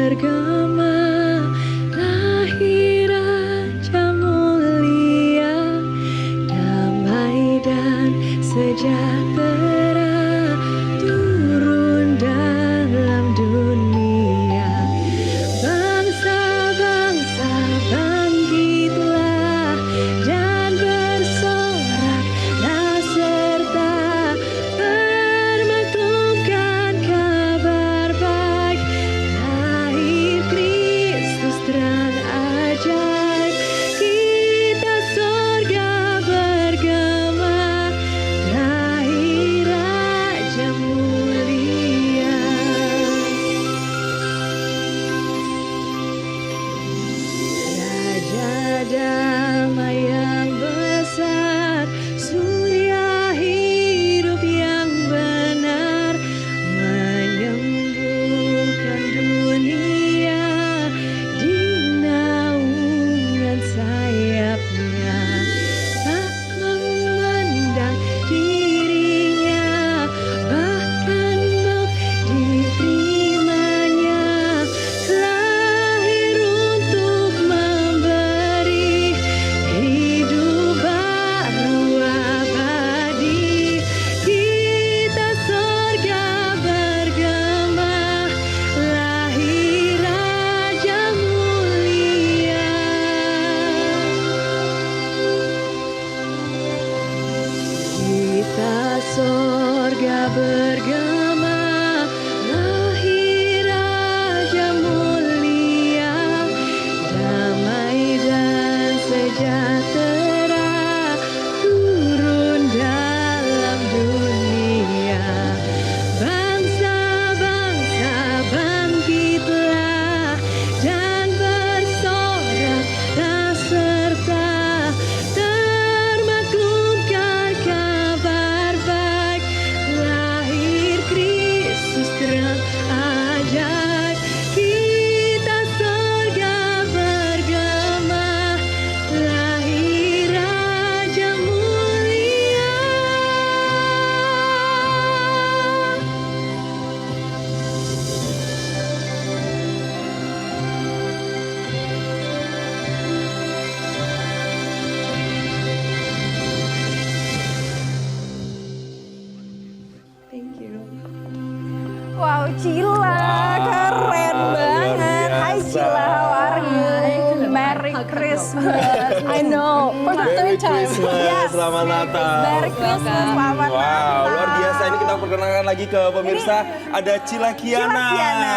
bergema, lahir Raja mulia, damai dan sejahtera turun dalam dunia. Bangsa-bangsa bangkitlah dan bersoraklah serta permaklumkan kabar baik, lahir Kristus terang ajaib. Kita sorga bergema, lahir Raja mulia. Raja damai yang besar, surya hidup yang benar, menyembuhkan dunia di naungan sayapnya. Tak memandang dirinya, bahkan maut diterimanya, lahir untuk memberi hidup baru abadi. Kita sorga bergema, lahir Raja mulia. Kita sorga bergema, lahir Raja mulia, damai dan sejahtera turun dalam dunia. Bangsa-bangsa bangkitlah dan bersoraklah serta termaklumkan kabar baik, lahir Kristus terang ajaib. Kita sorga bergema, lahir Raja mulia. Thank you. Wow, Cila, keren banget. Hai biasa. Cila, how are you? Merry Christmas. I know, for the Merry third time. Christmas, Yes. selamat Natal. Merry Christmas, selamat Wow, Natal. luar biasa. Ini kita perkenalkan lagi ke pemirsa. Ada Cila Cila Kiana. Kiana,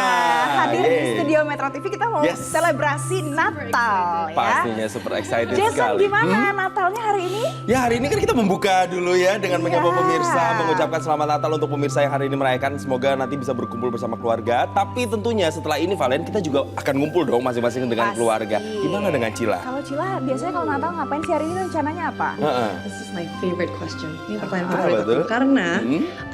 hadir di Yeay. studio Metro TV. Kita mau Yes. selebrasi Natal ya. Pastinya super excited Jason, sekali. gimana Natalnya hari ini? Ya, hari ini kan kita membuka dulu ya dengan menyapa Iya. pemirsa, mengucapkan selamat Natal untuk pemirsa yang hari ini merayakan. Semoga nanti bisa berkumpul bersama keluarga. Tapi tentunya setelah ini Valen, kita juga akan ngumpul dong masing-masing dengan Pasti. keluarga. Gimana dengan Cila? Kalau Cila, biasanya kalau Natal ngapain sih hari ini, rencananya apa? Heeh. This is my favorite question. Ini pertanyaan Ah, favorit betul. aku. Karena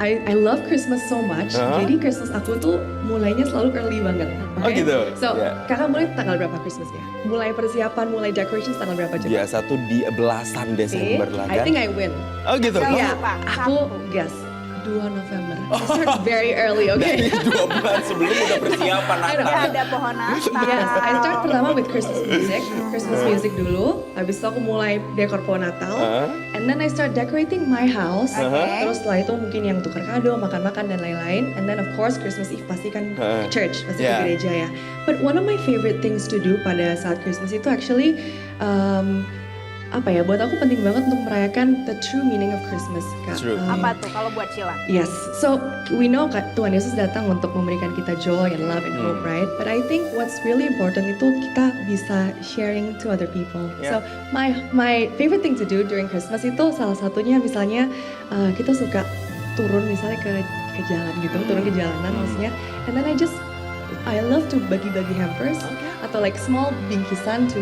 I love Christmas so much. Jadi Christmas aku tuh mulainya selalu early banget. Oh, okay? gitu? So, Yeah. kakak mulai tanggal berapa Christmasnya? Mulai persiapan, mulai decorations tanggal berapa coba? Biasa tuh di belasan Desember lah I kan? think I win. Oh gitu? Siapa? Iya, Apa? aku guess 2 November. I start very early, okay? Dari 2 bulan sebelum udah persiapan I know. Natal. Ya, ada pohon Natal. Yes, I start pertama with Christmas music dulu. Habis itu aku mulai dekor pohon Natal. And then I start decorating my house. Oke. Terus setelah itu mungkin yang tukar kado, makan-makan dan lain-lain. And then of course Christmas Eve pasti kan church, pasti Yeah. ke gereja ya. But one of my favorite things to do pada saat Christmas itu actually apa ya, buat aku penting banget untuk merayakan the true meaning of Christmas, Kak. True. Apa tuh kalau buat Cila? Yes, so we know Kak, Tuhan Yesus datang untuk memberikan kita joy and love and hope, right? But I think what's really important itu kita bisa sharing to other people. Yeah. So my favorite thing to do during Christmas itu salah satunya misalnya kita suka turun misalnya ke jalan gitu, turun ke jalanan maksudnya. And then I love to bagi-bagi hampers atau like small bingkisan to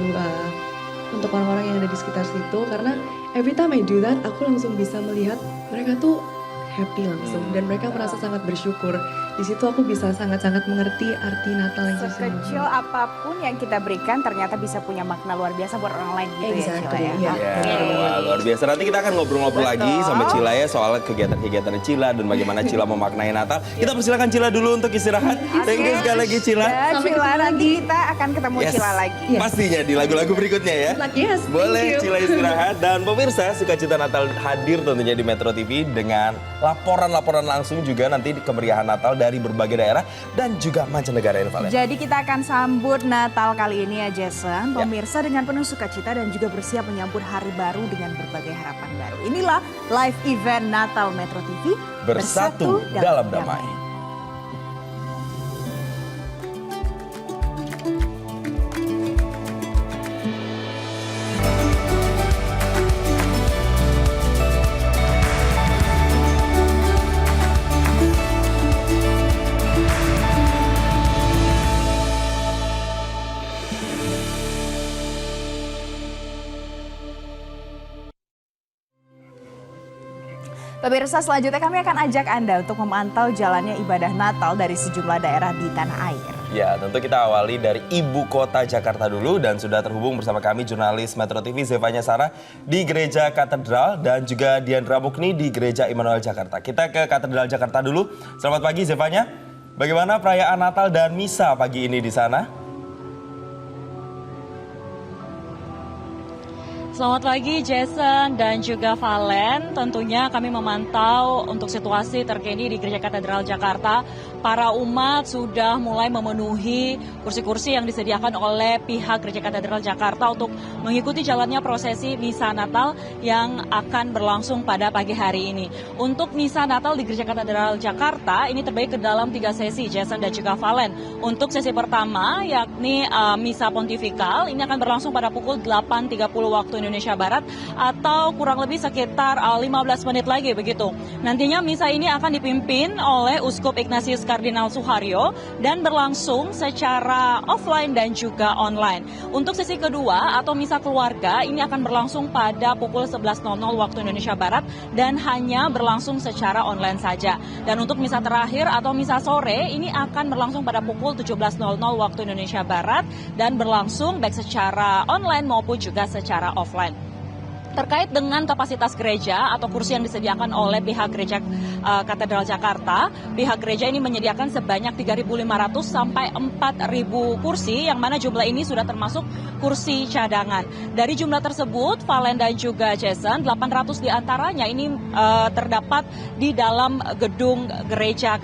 untuk orang-orang yang ada di sekitar situ, karena every time I do that aku langsung bisa melihat mereka tuh happy langsung dan mereka merasa sangat bersyukur di situ aku bisa sangat-sangat mengerti arti Natal yang Sekecil apapun yang kita berikan ternyata bisa punya makna luar biasa buat orang lain gitu ya Cila ya. Iya. Ya, wah, luar biasa. Nanti kita akan ngobrol-ngobrol lagi sama Cila ya soal kegiatan-kegiatan Cila dan bagaimana Cila memaknai Natal. Kita persilakan Cila dulu untuk istirahat. Thank you sekali lagi Cila. Dan Sampai Cila ketemu nanti lagi. kita akan ketemu Cila lagi. Yes. Pastinya di lagu-lagu berikutnya ya. Yes, thank Boleh you. Cila istirahat dan pemirsa Sukacita Natal hadir tentunya di Metro TV dengan laporan-laporan langsung juga nanti di kemeriahan Natal dari berbagai daerah dan juga mancanegara ini Valen. Jadi kita akan sambut Natal kali ini ya Jason, pemirsa dengan penuh sukacita dan juga bersiap menyambut hari baru dengan berbagai harapan baru. Inilah live event Natal Metro TV Bersatu dalam damai. Pemirsa, selanjutnya kami akan ajak Anda untuk memantau jalannya ibadah Natal dari sejumlah daerah di tanah air. Ya, tentu kita awali dari ibu kota Jakarta dulu dan sudah terhubung bersama kami jurnalis Metro TV Zevanya Sarah di Gereja Katedral dan juga Diandra Mukni di Gereja Immanuel Jakarta. Kita ke Katedral Jakarta dulu. Selamat pagi Zevanya. Bagaimana perayaan Natal dan misa pagi ini di sana? Selamat pagi Jason dan juga Valen. Tentunya kami memantau untuk situasi terkini di Gereja Katedral Jakarta. Para umat sudah mulai memenuhi kursi-kursi yang disediakan oleh pihak Gereja Katedral Jakarta untuk mengikuti jalannya prosesi Misa Natal yang akan berlangsung pada pagi hari ini. Untuk Misa Natal di Gereja Katedral Jakarta ini terbagi ke dalam 3 sesi Jason dan juga Valen. Untuk sesi pertama yakni Misa Pontifikal ini akan berlangsung pada pukul 8.30 waktu Indonesia Barat atau kurang lebih sekitar 15 menit lagi begitu. Nantinya misa ini akan dipimpin oleh Uskup Ignatius Kardinal Suharyo dan berlangsung secara offline dan juga online. Untuk sesi kedua atau misa keluarga ini akan berlangsung pada pukul 11.00 waktu Indonesia Barat dan hanya berlangsung secara online saja. Dan untuk misa terakhir atau misa sore ini akan berlangsung pada pukul 17.00 waktu Indonesia Barat dan berlangsung baik secara online maupun juga secara offline. Terkait dengan kapasitas gereja atau kursi yang disediakan oleh pihak Gereja Katedral Jakarta, pihak gereja ini menyediakan sebanyak 3.500 sampai 4.000 kursi, yang mana jumlah ini sudah termasuk kursi cadangan. Dari jumlah tersebut, Valen dan juga Jason, 800 diantaranya ini terdapat di dalam gedung gereja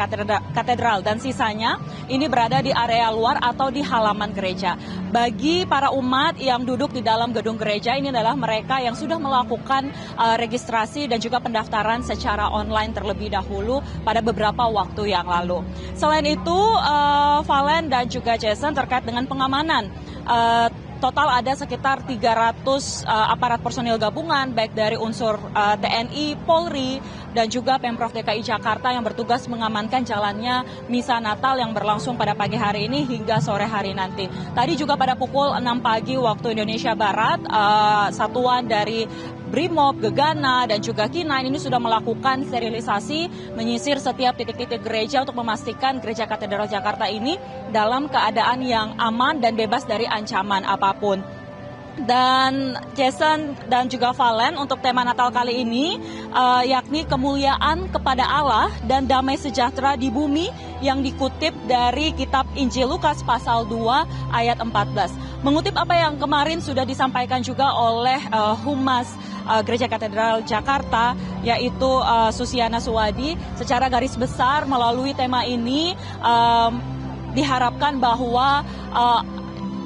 katedral dan sisanya ini berada di area luar atau di halaman gereja. Bagi para umat yang duduk di dalam gedung gereja ini adalah mereka yang sudah melakukan registrasi dan juga pendaftaran secara online terlebih dahulu pada beberapa waktu yang lalu. Selain itu, Valen dan juga Jason terkait dengan pengamanan. Total ada sekitar 300 aparat personil gabungan baik dari unsur TNI, Polri, dan juga Pemprov DKI Jakarta yang bertugas mengamankan jalannya Misa Natal yang berlangsung pada pagi hari ini hingga sore hari nanti. Tadi juga pada pukul 6 pagi waktu Indonesia Barat, satuan dari Brimob, Gegana, dan juga K9 ini sudah melakukan sterilisasi, menyisir setiap titik-titik gereja untuk memastikan Gereja Katedral Jakarta ini dalam keadaan yang aman dan bebas dari ancaman apapun. Dan Jason dan juga Valen untuk tema Natal kali ini yakni kemuliaan kepada Allah dan damai sejahtera di bumi yang dikutip dari kitab Injil Lukas pasal 2 ayat 14. Mengutip apa yang kemarin sudah disampaikan juga oleh Humas Gereja Katedral Jakarta yaitu Susiana Suwadi, secara garis besar melalui tema ini diharapkan bahwa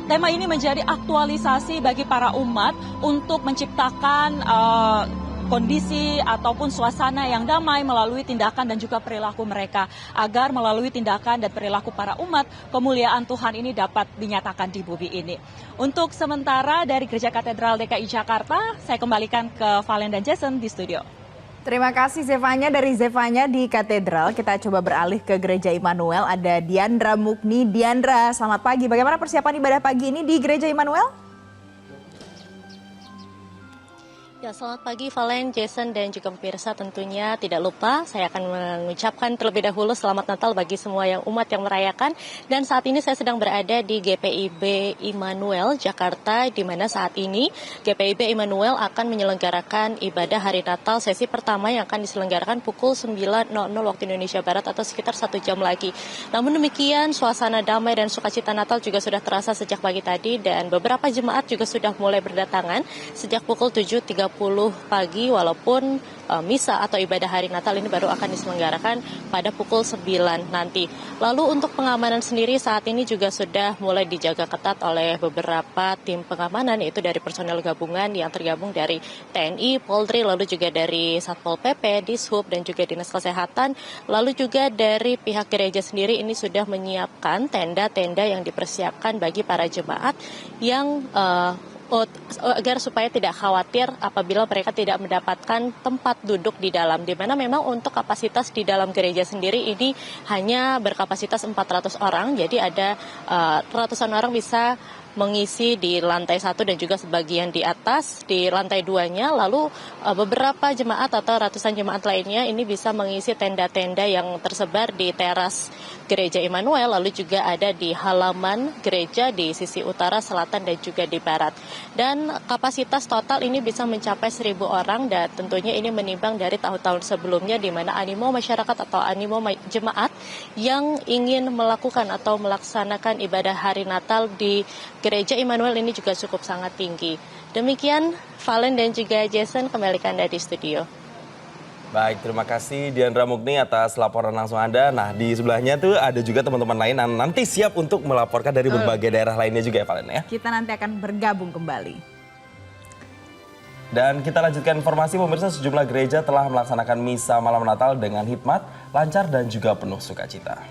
tema ini menjadi aktualisasi bagi para umat untuk menciptakan kondisi ataupun suasana yang damai melalui tindakan dan juga perilaku mereka, agar melalui tindakan dan perilaku para umat kemuliaan Tuhan ini dapat dinyatakan di bumi ini. Untuk sementara dari Gereja Katedral DKI Jakarta, saya kembalikan ke Valen dan Jason di studio. Terima kasih Zevanya. Dari Zevanya di Katedral, kita coba beralih ke Gereja Immanuel. Ada Diandra Mukni. Diandra, selamat pagi. Bagaimana persiapan ibadah pagi ini di Gereja Immanuel? Ya, selamat pagi Valen, Jason, dan juga pemirsa. Tentunya tidak lupa saya akan mengucapkan terlebih dahulu selamat Natal bagi semua umat yang merayakan. Dan saat ini saya sedang berada di GPIB Immanuel, Jakarta, di mana saat ini GPIB Immanuel akan menyelenggarakan ibadah hari Natal sesi pertama yang akan diselenggarakan pukul 9.00 waktu Indonesia Barat atau sekitar 1 jam lagi. Namun demikian, suasana damai dan sukacita Natal juga sudah terasa sejak pagi tadi dan beberapa jemaat juga sudah mulai berdatangan sejak pukul 7.30 pagi, walaupun misa atau ibadah hari Natal ini baru akan diselenggarakan pada pukul 9 nanti. Lalu untuk pengamanan sendiri saat ini juga sudah mulai dijaga ketat oleh beberapa tim pengamanan, yaitu dari personel gabungan yang tergabung dari TNI, Polri, lalu juga dari Satpol PP, Dishub, dan juga Dinas Kesehatan. Lalu juga dari pihak gereja sendiri ini sudah menyiapkan tenda-tenda yang dipersiapkan bagi para jemaat yang agar supaya tidak khawatir apabila mereka tidak mendapatkan tempat duduk di dalam, di mana memang untuk kapasitas di dalam gereja sendiri ini hanya berkapasitas 400 orang, jadi ada ratusan orang bisa mengisi di lantai 1 dan juga sebagian di atas di lantai 2-nya. Lalu beberapa jemaat atau ratusan jemaat lainnya ini bisa mengisi tenda-tenda yang tersebar di teras gereja Immanuel, lalu juga ada di halaman gereja di sisi utara, selatan, dan juga di barat. Dan kapasitas total ini bisa mencapai 1.000 orang, dan tentunya ini menimbang dari tahun-tahun sebelumnya di mana animo masyarakat atau animo jemaat yang ingin melakukan atau melaksanakan ibadah hari Natal di Gereja Immanuel ini juga cukup sangat tinggi. Demikian Valen dan juga Jason, kembali ke Anda di studio. Baik, terima kasih Diandra Mukni atas laporan langsung Anda. Nah, di sebelahnya tuh ada juga teman-teman lain yang nanti siap untuk melaporkan dari berbagai daerah lainnya juga ya Valen ya. Kita nanti akan bergabung kembali. Dan kita lanjutkan informasi, pemirsa, sejumlah gereja telah melaksanakan misa malam Natal dengan hikmat, lancar, dan juga penuh sukacita.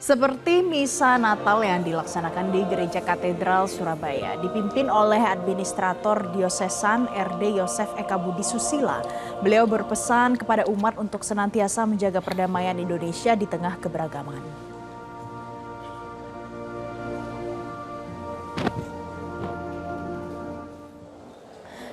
Seperti misa Natal yang dilaksanakan di Gereja Katedral Surabaya, dipimpin oleh Administrator Diosesan RD Yosef Eka Budi Susila. Beliau berpesan kepada umat untuk senantiasa menjaga perdamaian Indonesia di tengah keberagaman.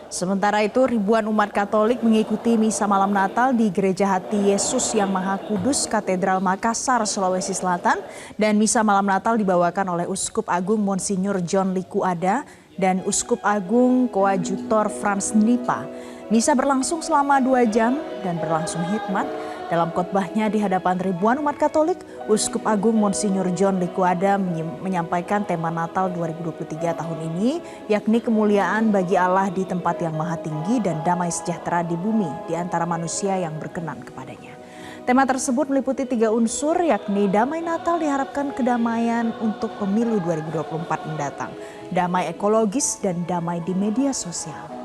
Sementara itu, ribuan umat Katolik mengikuti misa malam Natal di Gereja Hati Yesus yang Maha Kudus Katedral Makassar, Sulawesi Selatan. Dan misa malam Natal dibawakan oleh Uskup Agung Monsinyur John Likuada dan Uskup Agung Koadjutor Frans Nipa. Misa berlangsung selama 2 jam dan berlangsung hikmat. Dalam khotbahnya di hadapan ribuan umat Katolik, Uskup Agung Monsinyur John Likuada menyampaikan tema Natal 2023 tahun ini, yakni kemuliaan bagi Allah di tempat yang maha tinggi dan damai sejahtera di bumi di antara manusia yang berkenan kepadanya. Tema tersebut meliputi 3 unsur, yakni damai Natal diharapkan kedamaian untuk pemilu 2024 mendatang, damai ekologis, dan damai di media sosial.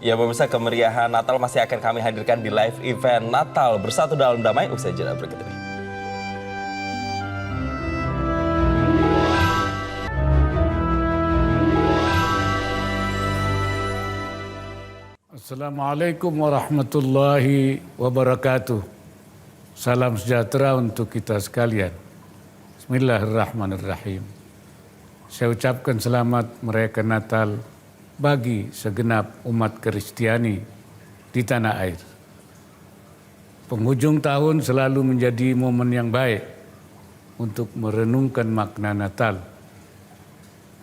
Ya pemirsa, kemeriahan Natal masih akan kami hadirkan di live event Natal Bersatu Dalam Damai usai jeda berikut ini. Assalamualaikum warahmatullahi wabarakatuh. Salam sejahtera untuk kita sekalian. Bismillahirrahmanirrahim. Saya ucapkan selamat merayakan Natal bagi segenap umat Kristiani di tanah air. Penghujung tahun selalu menjadi momen yang baik untuk merenungkan makna Natal.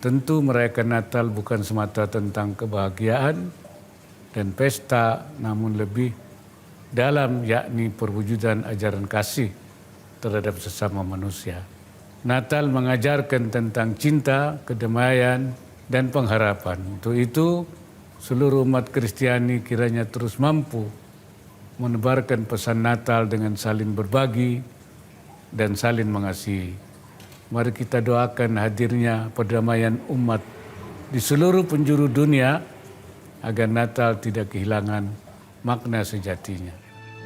Tentu merayakan Natal bukan semata tentang kebahagiaan dan pesta, namun lebih dalam, yakni perwujudan ajaran kasih terhadap sesama manusia. Natal mengajarkan tentang cinta, kedamaian, dan pengharapan. Untuk itu, seluruh umat Kristiani kiranya terus mampu menebarkan pesan Natal dengan saling berbagi dan saling mengasihi. Mari kita doakan hadirnya perdamaian umat di seluruh penjuru dunia agar Natal tidak kehilangan makna sejatinya.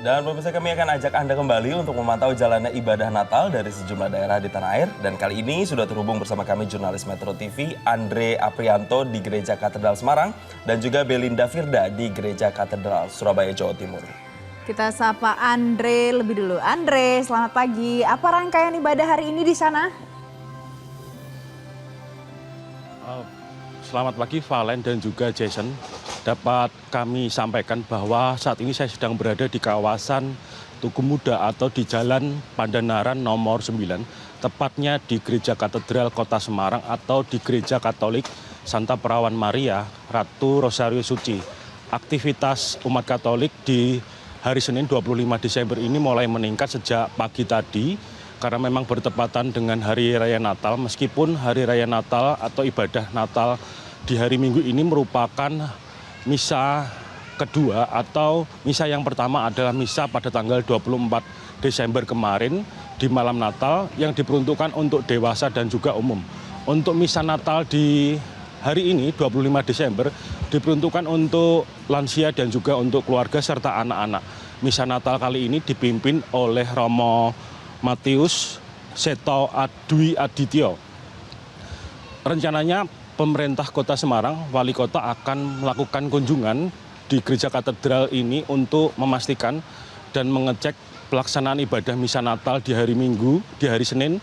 Dan pemirsa, kami akan ajak Anda kembali untuk memantau jalannya ibadah Natal dari sejumlah daerah di tanah air. Dan kali ini sudah terhubung bersama kami jurnalis Metro TV, Andre Aprianto di Gereja Katedral Semarang, dan juga Belinda Firda di Gereja Katedral Surabaya, Jawa Timur. Kita sapa Andre lebih dulu. Andre, selamat pagi. Apa rangkaian ibadah hari ini di sana? Selamat pagi Valen dan juga Jason. Dapat kami sampaikan bahwa saat ini saya sedang berada di kawasan Tugu Muda atau di Jalan Pandanaran nomor 9, tepatnya di Gereja Katedral Kota Semarang atau di Gereja Katolik Santa Perawan Maria Ratu Rosario Suci. Aktivitas umat Katolik di hari Senin 25 Desember ini mulai meningkat sejak pagi tadi karena memang bertepatan dengan Hari Raya Natal, meskipun Hari Raya Natal atau ibadah Natal di hari Minggu ini merupakan misa kedua atau misa yang pertama adalah misa pada tanggal 24 Desember kemarin di malam Natal yang diperuntukkan untuk dewasa dan juga umum. Untuk misa Natal di hari ini 25 Desember diperuntukkan untuk lansia dan juga untuk keluarga serta anak-anak. Misa Natal kali ini dipimpin oleh Romo Matius Seto Dwi Adityo. Rencananya pemerintah Kota Semarang, Wali Kota akan melakukan kunjungan di Gereja Katedral ini untuk memastikan dan mengecek pelaksanaan ibadah misa Natal di hari Minggu, di hari Senin,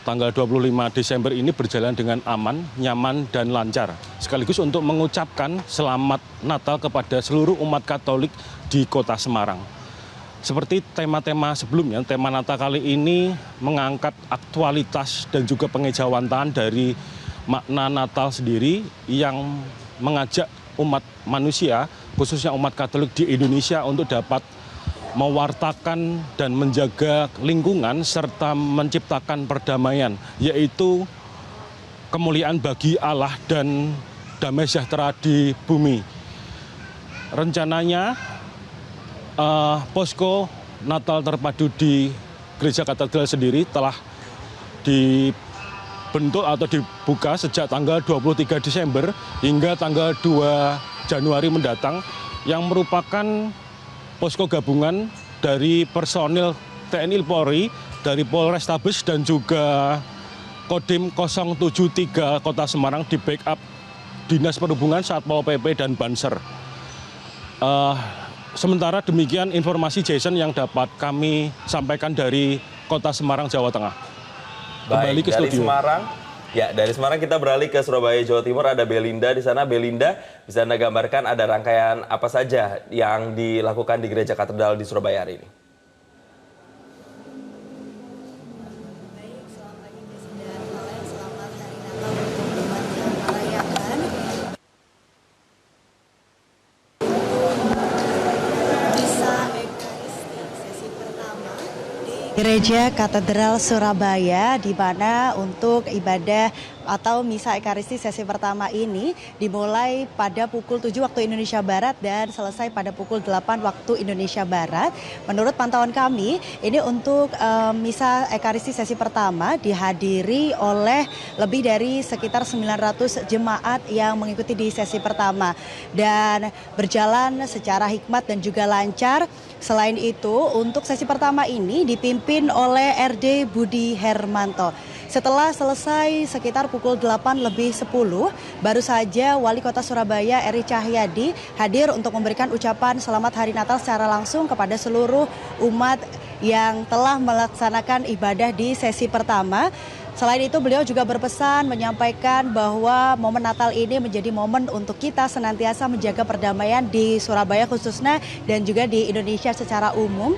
tanggal 25 Desember ini berjalan dengan aman, nyaman, dan lancar. Sekaligus untuk mengucapkan selamat Natal kepada seluruh umat Katolik di Kota Semarang. Seperti tema-tema sebelumnya, tema Natal kali ini mengangkat aktualitas dan juga pengejawantahan dari makna Natal sendiri yang mengajak umat manusia, khususnya umat Katolik di Indonesia untuk dapat mewartakan dan menjaga lingkungan serta menciptakan perdamaian, yaitu kemuliaan bagi Allah dan damai sejahtera di bumi. Rencananya posko Natal terpadu di Gereja Katedral sendiri telah dibentuk atau dibuka sejak tanggal 23 Desember hingga tanggal 2 Januari mendatang, yang merupakan posko gabungan dari personil TNI Polri, dari Polrestabes dan juga Kodim 073 Kota Semarang di backup Dinas Perhubungan, Satpol PP, dan Banser. Sementara demikian informasi Jason yang dapat kami sampaikan dari Kota Semarang, Jawa Tengah. Kembali ke studio. Dari Semarang kita beralih ke Surabaya, Jawa Timur. Ada Belinda di sana. Belinda, bisa Anda gambarkan ada rangkaian apa saja yang dilakukan di Gereja Katedral di Surabaya hari ini? Gereja Katedral Surabaya, di mana untuk ibadah atau misa Ekaristi sesi pertama ini dimulai pada pukul 7 waktu Indonesia Barat dan selesai pada pukul 8 waktu Indonesia Barat. Menurut pantauan kami, ini untuk misa Ekaristi sesi pertama dihadiri oleh lebih dari sekitar 900 jemaat yang mengikuti di sesi pertama dan berjalan secara hikmat dan juga lancar. Selain itu, untuk sesi pertama ini dipimpin oleh RD Budi Hermanto. Setelah selesai sekitar pukul 8:10, baru saja Wali Kota Surabaya Eri Cahyadi hadir untuk memberikan ucapan selamat Hari Natal secara langsung kepada seluruh umat yang telah melaksanakan ibadah di sesi pertama. Selain itu, beliau juga berpesan menyampaikan bahwa momen Natal ini menjadi momen untuk kita senantiasa menjaga perdamaian di Surabaya khususnya dan juga di Indonesia secara umum.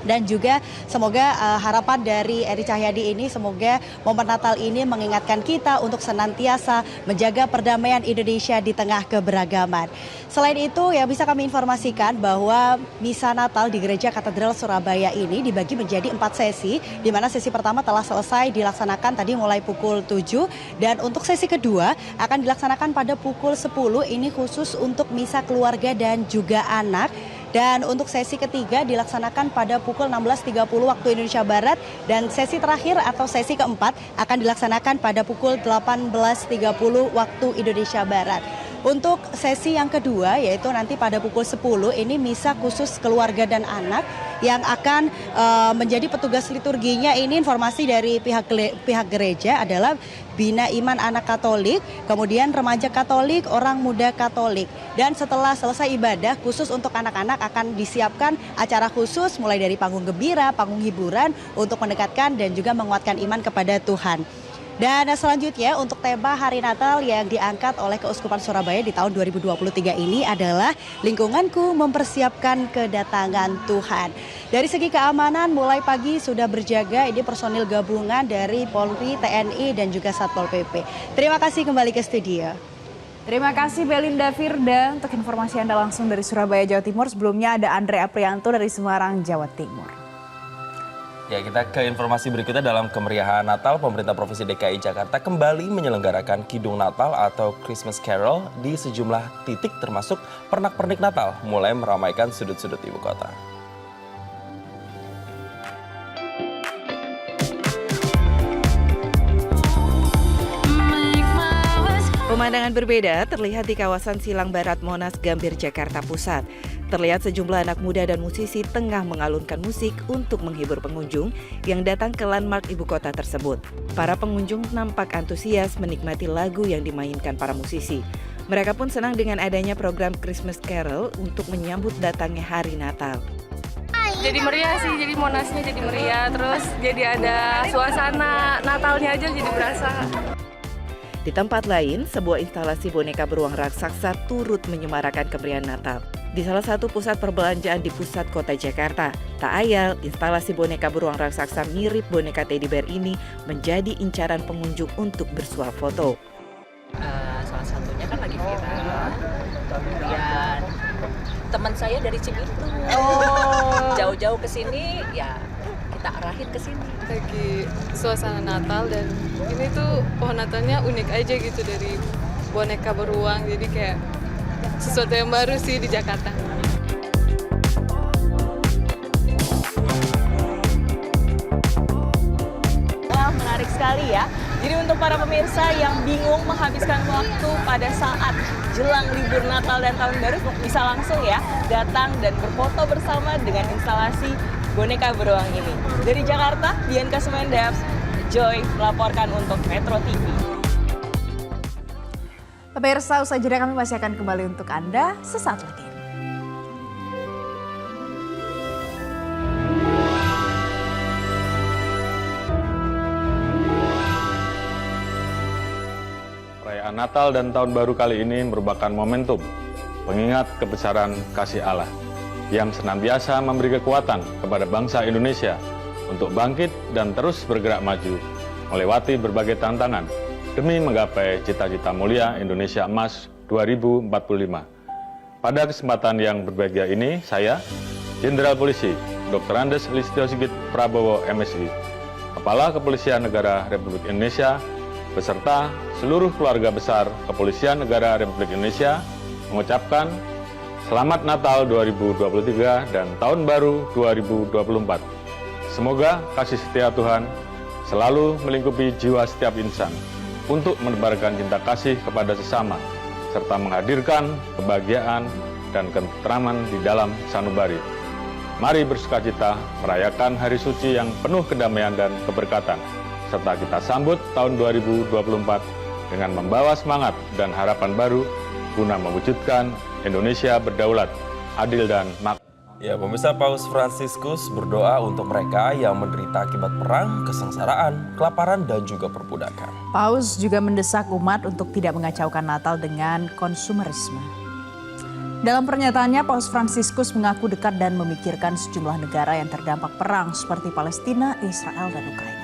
Dan juga semoga harapan dari Eri Cahyadi ini, semoga momen Natal ini mengingatkan kita untuk senantiasa menjaga perdamaian Indonesia di tengah keberagaman. Selain itu, yang bisa kami informasikan bahwa misa Natal di Gereja Katedral Surabaya ini dibagi menjadi 4 sesi, di mana sesi pertama telah selesai dilaksanakan tadi mulai pukul 7, dan untuk sesi kedua akan dilaksanakan pada pukul 10, ini khusus untuk misa keluarga dan juga anak. Dan untuk sesi ketiga dilaksanakan pada pukul 16.30 waktu Indonesia Barat, dan sesi terakhir atau sesi keempat akan dilaksanakan pada pukul 18.30 waktu Indonesia Barat. Untuk sesi yang kedua yaitu nanti pada pukul 10 ini misa khusus keluarga dan anak yang akan menjadi petugas liturginya. Ini informasi dari pihak gereja adalah Bina Iman Anak Katolik, kemudian remaja Katolik, orang muda Katolik. Dan setelah selesai ibadah khusus untuk anak-anak akan disiapkan acara khusus mulai dari panggung gembira, panggung hiburan untuk mendekatkan dan juga menguatkan iman kepada Tuhan. Dan selanjutnya untuk tema Hari Natal yang diangkat oleh Keuskupan Surabaya di tahun 2023 ini adalah lingkunganku mempersiapkan kedatangan Tuhan. Dari segi keamanan mulai pagi sudah berjaga ini personil gabungan dari Polri, TNI dan juga Satpol PP. Terima kasih kembali ke studio. Terima kasih Belinda Firda untuk informasi Anda langsung dari Surabaya, Jawa Timur. Sebelumnya ada Andre Aprianto dari Semarang, Jawa Timur. Ya, kita ke informasi berikutnya. Dalam kemeriahan Natal, pemerintah Provinsi DKI Jakarta kembali menyelenggarakan Kidung Natal atau Christmas Carol di sejumlah titik termasuk pernak-pernik Natal, mulai meramaikan sudut-sudut ibu kota. Pemandangan berbeda terlihat di kawasan Silang Barat Monas Gambir, Jakarta Pusat. Terlihat sejumlah anak muda dan musisi tengah mengalunkan musik untuk menghibur pengunjung yang datang ke landmark ibu kota tersebut. Para pengunjung nampak antusias menikmati lagu yang dimainkan para musisi. Mereka pun senang dengan adanya program Christmas Carol untuk menyambut datangnya hari Natal. Jadi meriah sih, jadi Monasnya jadi meriah, terus jadi ada suasana Natalnya aja jadi berasa. Di tempat lain, sebuah instalasi boneka beruang raksasa turut menyemarakan kemeriahan Natal. Di salah satu pusat perbelanjaan di pusat kota Jakarta, tak ayal instalasi boneka beruang raksasa mirip boneka teddy bear ini menjadi incaran pengunjung untuk bersuah foto. Salah satunya kan lagi viral, kemudian teman saya dari Cibitung, jauh-jauh ke sini, ya kita arahin ke sini. Lagi suasana Natal dan ini tuh pohon Natalnya unik aja gitu dari boneka beruang, jadi kayak sesuatu yang baru sih di Jakarta. Wah, menarik sekali ya. Jadi untuk para pemirsa yang bingung menghabiskan waktu pada saat jelang libur Natal dan Tahun Baru bisa langsung ya datang dan berfoto bersama dengan instalasi boneka beruang ini. Dari Jakarta, Dian Kasumendap, Joy melaporkan untuk Metro TV. Pemirsa, usai jeda kami masih akan kembali untuk Anda sesaat lagi. Perayaan Natal dan Tahun Baru kali ini merupakan momentum pengingat kebesaran kasih Allah yang senantiasa memberi kekuatan kepada bangsa Indonesia untuk bangkit dan terus bergerak maju melewati berbagai tantangan demi menggapai cita-cita mulia Indonesia Emas 2045. Pada kesempatan yang berbahagia ini, saya, Jenderal Polisi Dr. Andes Listio Sigit Prabowo MSI, Kepala Kepolisian Negara Republik Indonesia, beserta seluruh keluarga besar Kepolisian Negara Republik Indonesia, mengucapkan Selamat Natal 2023 dan Tahun Baru 2024. Semoga kasih setia Tuhan selalu melingkupi jiwa setiap insan untuk menebarkan cinta kasih kepada sesama, serta menghadirkan kebahagiaan dan ketentraman di dalam sanubari. Mari bersukacita merayakan hari suci yang penuh kedamaian dan keberkatan, serta kita sambut tahun 2024 dengan membawa semangat dan harapan baru guna mewujudkan Indonesia berdaulat, adil dan makmur. Ya, pemirsa, Paus Fransiskus berdoa untuk mereka yang menderita akibat perang, kesengsaraan, kelaparan, dan juga perbudakan. Paus juga mendesak umat untuk tidak mengacaukan Natal dengan konsumerisme. Dalam pernyataannya, Paus Fransiskus mengaku dekat dan memikirkan sejumlah negara yang terdampak perang seperti Palestina, Israel, dan Ukraina.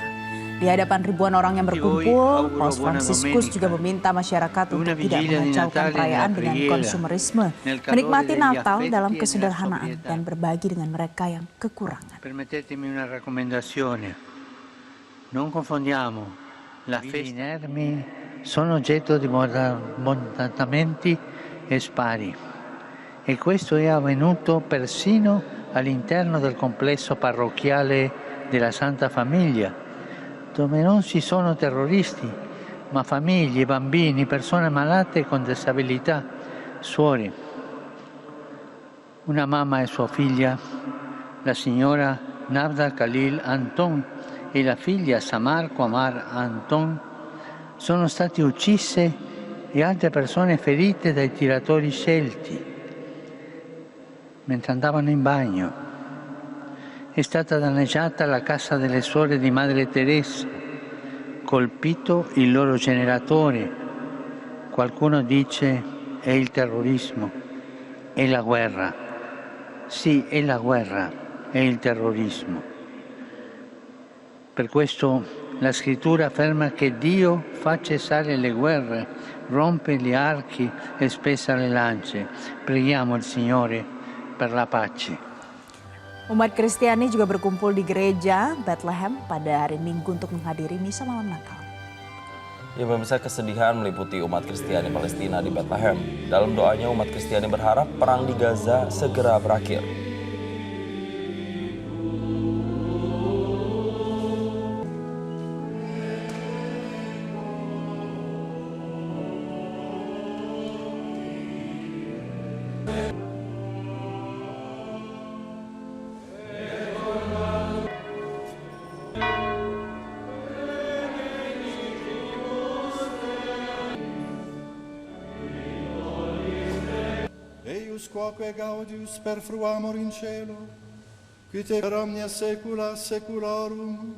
Di hadapan ribuan orang yang berkumpul, Paus Fransiskus juga meminta masyarakat untuk tidak mengacaukan perayaan dengan konsumerisme, menikmati Natal dalam kesederhanaan dan berbagi dengan mereka yang kekurangan. Permettetemi una raccomandazione. Non confondiamo la festa inermi sono oggetto di bombardamenti e spari. E questo è avvenuto persino all'interno del complesso parrocchiale della Santa Famiglia, dove non ci sono terroristi, ma famiglie, bambini, persone malate con disabilità, suore. Una mamma e sua figlia, la signora Navda Khalil Anton e la figlia Samar Qamar Anton, sono state uccise e altre persone ferite dai tiratori scelti mentre andavano in bagno. È stata danneggiata la casa delle suore di Madre Teresa, colpito il loro generatore. Qualcuno dice è il terrorismo, è la guerra. Sì, è la guerra, è il terrorismo. Per questo la scrittura afferma che Dio fa cessare le guerre, rompe gli archi e spezza le lance. Preghiamo il Signore per la pace. Umat Kristiani juga berkumpul di gereja Bethlehem pada hari Minggu untuk menghadiri misa malam Natal. Ya pemirsa, kesedihan meliputi umat Kristiani Palestina di Bethlehem. Dalam doanya umat Kristiani berharap perang di Gaza segera berakhir. Eius quoque gaudius perfruamur in cielo, qui te per omnia saecula saeculorum.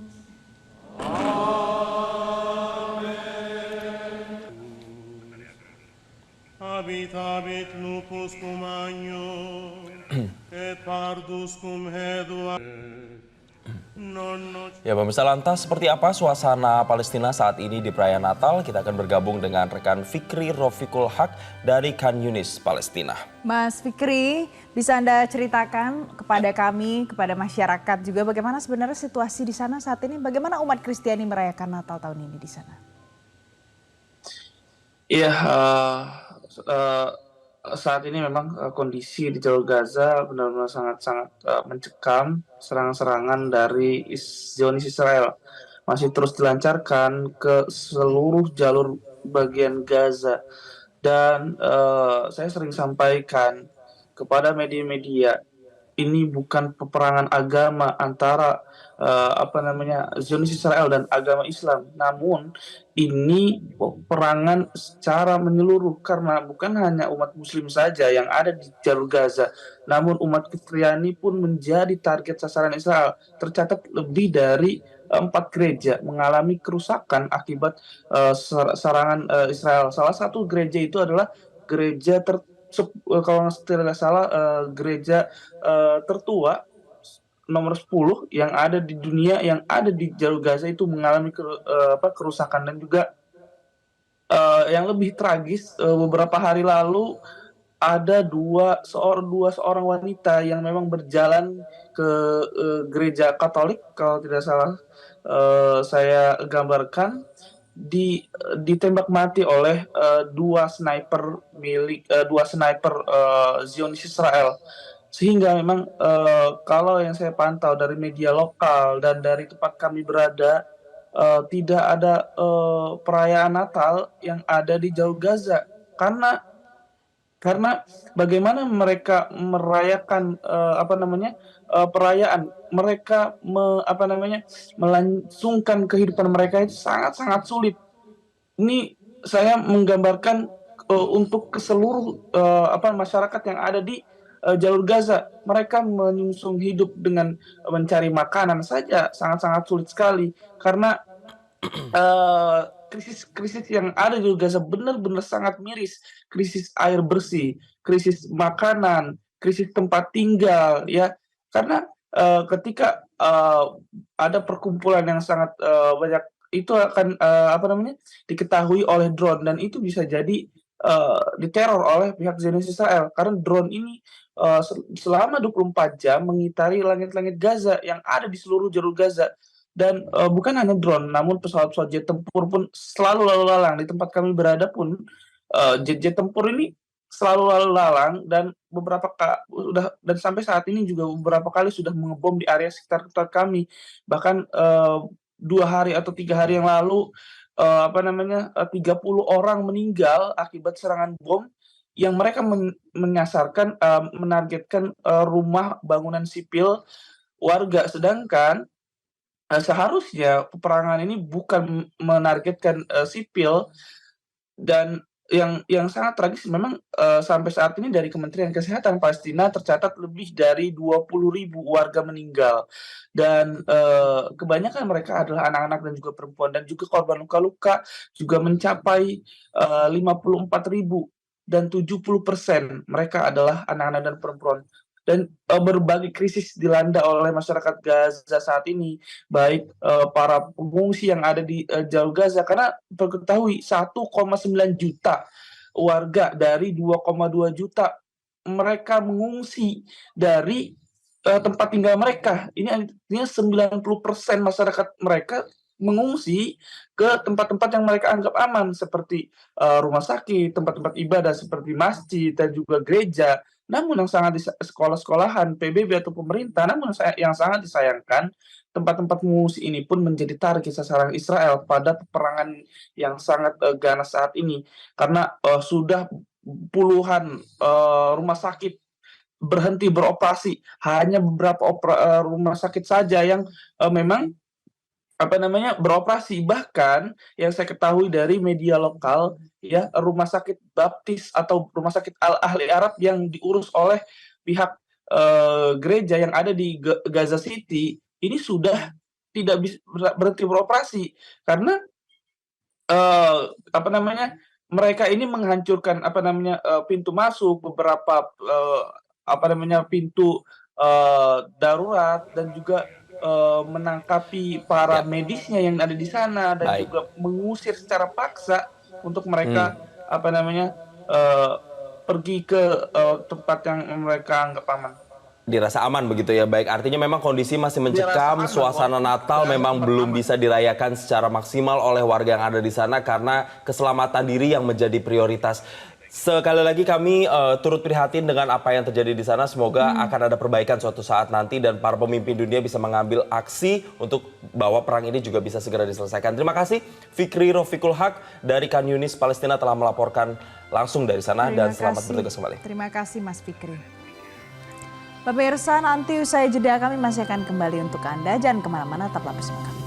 Habitabit lupus cum agno, et pardus cum hedua. Ya pemirsa, lantas seperti apa suasana Palestina saat ini di perayaan Natal? Kita akan bergabung dengan rekan Fikri Rofiqul Haq dari Khan Yunis, Palestina. Mas Fikri, bisa Anda ceritakan kepada kami, kepada masyarakat juga bagaimana sebenarnya situasi di sana saat ini? Bagaimana umat Kristiani merayakan Natal tahun ini di sana? Iya, saat ini memang kondisi di jalur Gaza benar-benar sangat-sangat mencekam. Serangan-serangan dari Zionis Israel masih terus dilancarkan ke seluruh jalur bagian Gaza. Dan saya sering sampaikan kepada media-media, ini bukan peperangan agama antara Zionis Israel dan agama Islam, namun ini peperangan secara menyeluruh karena bukan hanya umat Muslim saja yang ada di jalur Gaza, namun umat Kristiani pun menjadi target sasaran Israel. Tercatat lebih dari 4 gereja mengalami kerusakan akibat serangan Israel. Salah satu gereja itu adalah gereja kalau tidak salah gereja tertua nomor 10 yang ada di dunia yang ada di jalur Gaza itu mengalami kerusakan. Dan juga yang lebih tragis, beberapa hari lalu ada dua seorang wanita yang memang berjalan ke gereja Katolik, kalau tidak salah saya gambarkan, ditembak mati oleh dua sniper Zionis Israel. Sehingga memang kalau yang saya pantau dari media lokal dan dari tempat kami berada, tidak ada perayaan Natal yang ada di jalur Gaza. Karena bagaimana mereka merayakan perayaan, mereka melangsungkan kehidupan mereka itu sangat-sangat sulit. Ini saya menggambarkan untuk ke seluruh masyarakat yang ada di jalur Gaza. Mereka menyungsung hidup dengan mencari makanan saja sangat-sangat sulit sekali, karena krisis yang ada di jalur Gaza benar-benar sangat miris. Krisis air bersih, krisis makanan, krisis tempat tinggal, ya. Karena ketika ada perkumpulan yang sangat banyak, itu akan diketahui oleh drone, dan itu bisa jadi diteror oleh pihak Zionis Israel, karena drone ini selama 24 jam mengitari langit-langit Gaza yang ada di seluruh jalur Gaza. Dan bukan hanya drone, namun pesawat-pesawat jet tempur pun selalu lalu lalang. Di tempat kami berada pun jet-jet tempur ini selalu lalu lalang, dan dan sampai saat ini juga beberapa kali sudah mengebom di area sekitar tempat kami. Bahkan 2 hari atau 3 hari yang lalu 30 orang meninggal akibat serangan bom yang mereka menyasarkan, menargetkan, rumah bangunan sipil warga. Sedangkan, seharusnya peperangan ini bukan menargetkan, sipil. Dan yang sangat tragis memang, sampai saat ini dari Kementerian Kesehatan Palestina tercatat lebih dari 20.000 warga meninggal dan, kebanyakan mereka adalah anak-anak dan juga perempuan dan juga korban luka-luka juga mencapai, 54.000 dan 70% mereka adalah anak-anak dan perempuan. Dan, berbagai krisis dilanda oleh masyarakat Gaza saat ini, baik, para pengungsi yang ada di, jalur Gaza karena perlu ketahui 1,9 juta warga dari 2,2 juta mereka mengungsi dari, tempat tinggal mereka. Ini artinya 90% masyarakat mereka mengungsi ke tempat-tempat yang mereka anggap aman seperti, rumah sakit, tempat-tempat ibadah seperti masjid dan juga gereja. Namun yang sangat sekolah-sekolahan, PBB atau pemerintah, namun yang sangat disayangkan, tempat-tempat mengungsi ini pun menjadi target sasaran Israel pada peperangan yang sangat, ganas saat ini. Karena, sudah puluhan, rumah sakit berhenti beroperasi, hanya beberapa rumah sakit saja yang, memang beroperasi. Bahkan yang saya ketahui dari media lokal ya, rumah sakit baptis atau rumah sakit Al-Ahli Arab yang diurus oleh pihak, gereja yang ada di Gaza City, ini sudah tidak berhenti beroperasi. Karena, eee, apa namanya, mereka ini menghancurkan, pintu masuk, beberapa, pintu, darurat dan juga, menangkapi para medisnya yang ada di sana dan Baik. juga mengusir secara paksa untuk mereka, Hmm. eee, pergi ke, tempat yang mereka anggap aman. Dirasa aman begitu ya, baik. Artinya memang kondisi masih mencekam, Dirasa aman, suasana Natal dan memang belum bisa dirayakan secara maksimal oleh warga yang ada di sana karena keselamatan diri yang menjadi prioritas. Sekali lagi kami turut prihatin dengan apa yang terjadi di sana. Semoga akan ada perbaikan suatu saat nanti dan para pemimpin dunia bisa mengambil aksi untuk bahwa perang ini juga bisa segera diselesaikan. Terima kasih Fikri Rofiqul Haq dari Khan Yunis, Palestina telah melaporkan langsung dari sana dan selamat bertugas kembali. Terima kasih Mas Fikri. Pemirsa, nanti usai jeda kami masih akan kembali untuk Anda. Jangan kemana-mana, tetaplah bersama kami.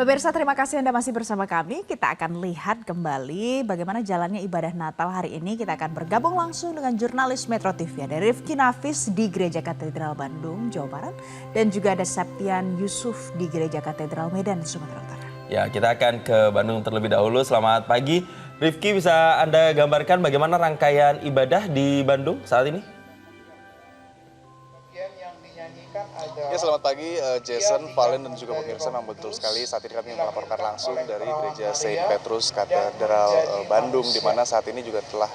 Pemirsa, terima kasih Anda masih bersama kami. Kita akan lihat kembali bagaimana jalannya ibadah Natal hari ini. Kita akan bergabung langsung dengan jurnalis Metro TV. Ada Rifki Nafis di Gereja Katedral Bandung, Jawa Barat. Dan juga ada Septian Yusuf di Gereja Katedral Medan, Sumatera Utara. Ya, kita akan ke Bandung terlebih dahulu. Selamat pagi. Rifki, bisa Anda gambarkan bagaimana rangkaian ibadah di Bandung saat ini? Ya, selamat pagi Jason, Valen dan juga pemirsa. Memang betul sekali saat ini kami melaporkan langsung dari Gereja Saint Petrus Katedral Bandung, di mana saat ini juga telah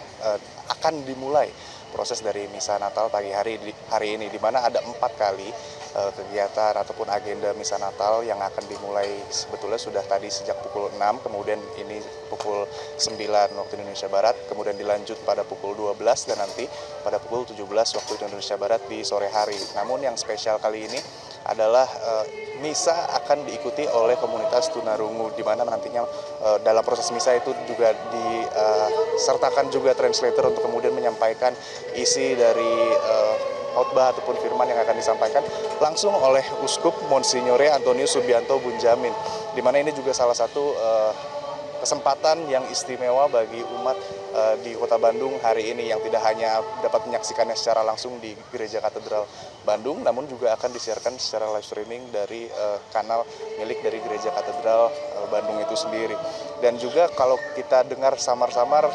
akan dimulai proses dari misa Natal pagi hari ini, di mana ada 4 kali kegiatan ataupun agenda misa Natal yang akan dimulai sebetulnya sudah tadi sejak pukul 6, kemudian ini pukul 9 waktu Indonesia Barat, kemudian dilanjut pada pukul 12 dan nanti pada pukul 17 waktu Indonesia Barat di sore hari. Namun yang spesial kali ini adalah misa akan diikuti oleh komunitas tunarungu, di mana nantinya dalam proses misa itu juga disertakan juga translator untuk kemudian menyampaikan isi dari khotbah ataupun firman yang akan disampaikan langsung oleh Uskup Monsinyore Antonius Subianto Bunjamin, di mana ini juga salah satu kesempatan yang istimewa bagi umat di Kota Bandung hari ini yang tidak hanya dapat menyaksikannya secara langsung di Gereja Katedral Bandung, namun juga akan disiarkan secara live streaming dari kanal milik dari Gereja Katedral Bandung itu sendiri. Dan juga kalau kita dengar samar-samar,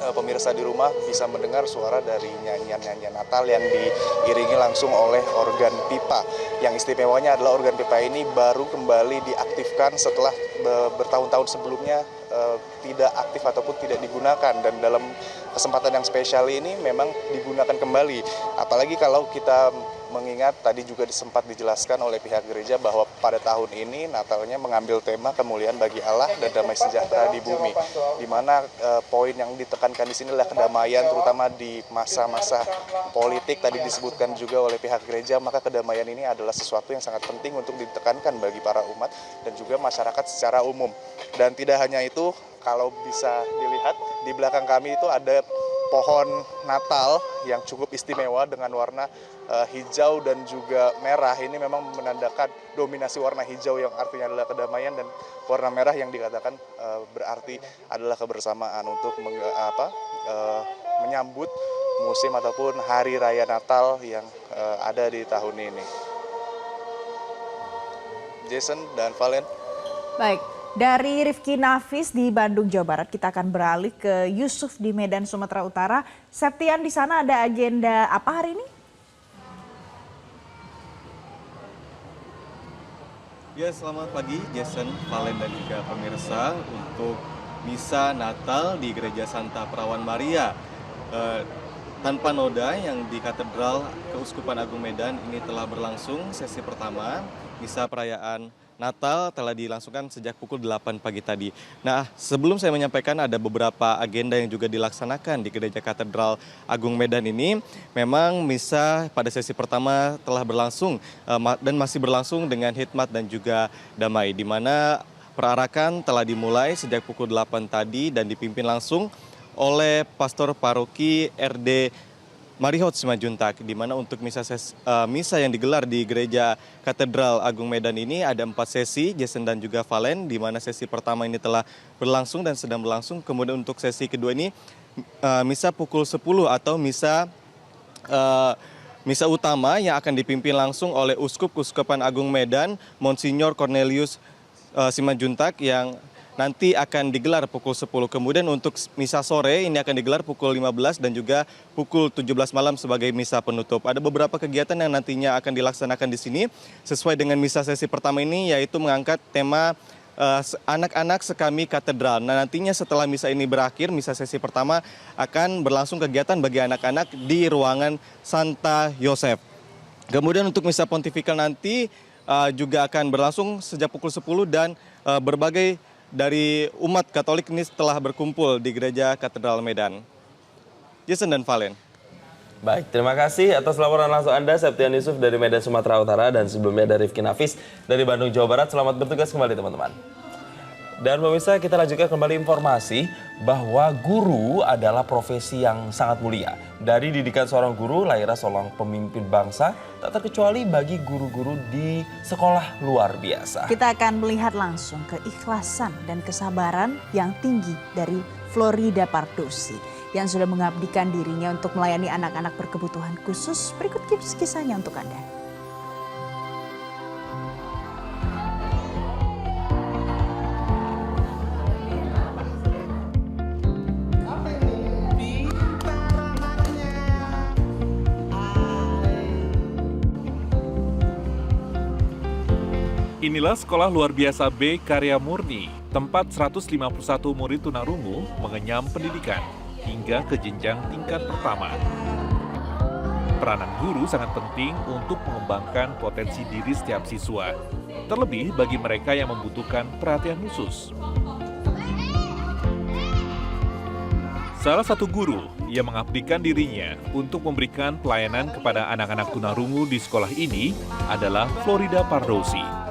pemirsa di rumah bisa mendengar suara dari nyanyian-nyanyian Natal yang diiringi langsung oleh organ pipa. Yang istimewanya adalah organ pipa ini baru kembali diaktifkan setelah bertahun-tahun sebelumnya tidak aktif ataupun tidak digunakan, dan dalam kesempatan yang spesial ini memang digunakan kembali. Apalagi kalau kita mengingat tadi juga sempat dijelaskan oleh pihak gereja bahwa pada tahun ini Natalnya mengambil tema kemuliaan bagi Allah dan damai sejahtera di bumi, di mana poin yang ditekankan di sini adalah kedamaian, terutama di masa-masa politik tadi disebutkan juga oleh pihak gereja, maka kedamaian ini adalah sesuatu yang sangat penting untuk ditekankan bagi para umat dan juga masyarakat secara umum. Dan tidak hanya itu, kalau bisa dilihat di belakang kami itu ada pohon Natal yang cukup istimewa dengan warna hijau dan juga merah. Ini memang menandakan dominasi warna hijau yang artinya adalah kedamaian, dan warna merah yang dikatakan berarti adalah kebersamaan untuk menyambut musim ataupun hari raya Natal yang ada di tahun ini. Jason dan Valen. Baik. Dari Rifki Nafis di Bandung, Jawa Barat, kita akan beralih ke Yusuf di Medan, Sumatera Utara. Septian, di sana ada agenda apa hari ini? Ya, selamat pagi Jason, Valen dan juga pemirsa. Untuk Misa Natal di Gereja Santa Perawan Maria tanpa noda yang di Katedral Keuskupan Agung Medan ini telah berlangsung sesi pertama. Misa perayaan Natal telah dilangsungkan sejak pukul 8 pagi tadi. Nah, sebelum saya menyampaikan ada beberapa agenda yang juga dilaksanakan di Gereja Katedral Agung Medan ini. Memang misa pada sesi pertama telah berlangsung dan masih berlangsung dengan hikmat dan juga damai, di mana perarakan telah dimulai sejak pukul 8 tadi dan dipimpin langsung oleh Pastor Paroki RD Marihot Simajuntak, di mana untuk misa yang digelar di Gereja Katedral Agung Medan ini ada 4 sesi, Jason dan juga Valen, di mana sesi pertama ini telah berlangsung dan sedang berlangsung. Kemudian untuk sesi kedua ini misa pukul 10 atau misa utama yang akan dipimpin langsung oleh Uskup-Kuskupan Agung Medan, Monsinyur Cornelius Simajuntak, yang nanti akan digelar pukul 10. Kemudian untuk misa sore ini akan digelar pukul 15 dan juga pukul 17 malam sebagai misa penutup. Ada beberapa kegiatan yang nantinya akan dilaksanakan di sini sesuai dengan misa sesi pertama ini, yaitu mengangkat tema anak-anak sekami katedral. Nah, nantinya setelah misa ini berakhir, misa sesi pertama, akan berlangsung kegiatan bagi anak-anak di ruangan Santa Yosef. Kemudian untuk misa pontifikal nanti juga akan berlangsung sejak pukul 10 dan berbagai dari umat Katolik ini telah berkumpul di Gereja Katedral Medan. Jason dan Valen. Baik, terima kasih atas laporan langsung Anda, Septian Yusuf dari Medan, Sumatera Utara, dan sebelumnya dari Rifki Nafis dari Bandung, Jawa Barat. Selamat bertugas kembali, teman-teman. Dan pemirsa, kita lanjutkan kembali informasi bahwa guru adalah profesi yang sangat mulia. Dari didikan seorang guru, lahirlah seorang pemimpin bangsa, tak terkecuali bagi guru-guru di sekolah luar biasa. Kita akan melihat langsung keikhlasan dan kesabaran yang tinggi dari Florida Pardosi yang sudah mengabdikan dirinya untuk melayani anak-anak berkebutuhan khusus. Berikut kisahnya untuk Anda. Inilah Sekolah Luar Biasa B Karya Murni, tempat 151 murid tunarungu mengenyam pendidikan hingga ke jenjang tingkat pertama. Peranan guru sangat penting untuk mengembangkan potensi diri setiap siswa, terlebih bagi mereka yang membutuhkan perhatian khusus. Salah satu guru yang mengabdikan dirinya untuk memberikan pelayanan kepada anak-anak tunarungu di sekolah ini adalah Florida Pardosi.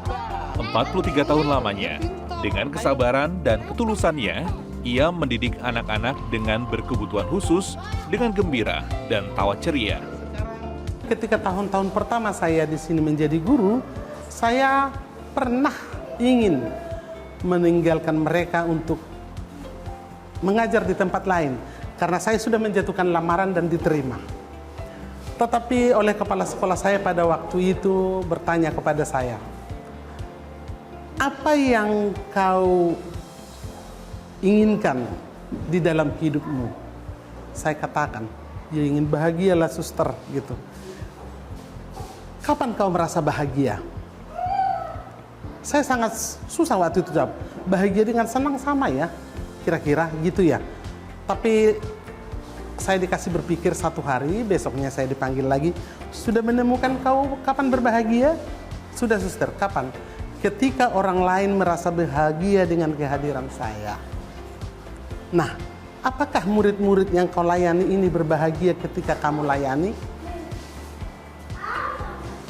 43 tahun lamanya, dengan kesabaran dan ketulusannya, ia mendidik anak-anak dengan berkebutuhan khusus dengan gembira dan tawa ceria. Ketika tahun-tahun pertama saya di sini menjadi guru, saya pernah ingin meninggalkan mereka untuk mengajar di tempat lain, karena saya sudah menjatuhkan lamaran dan diterima. Tetapi oleh kepala sekolah saya pada waktu itu bertanya kepada saya, apa yang kau inginkan di dalam hidupmu? Saya katakan, ya ingin bahagialah suster gitu. Kapan kau merasa bahagia? Saya sangat susah waktu itu jawab. Bahagia dengan senang sama ya, kira-kira gitu ya. Tapi saya dikasih berpikir 1 hari, besoknya saya dipanggil lagi. Sudah menemukan kau kapan berbahagia? Sudah suster, kapan? Ketika orang lain merasa bahagia dengan kehadiran saya. Nah, apakah murid-murid yang kau layani ini berbahagia ketika kamu layani?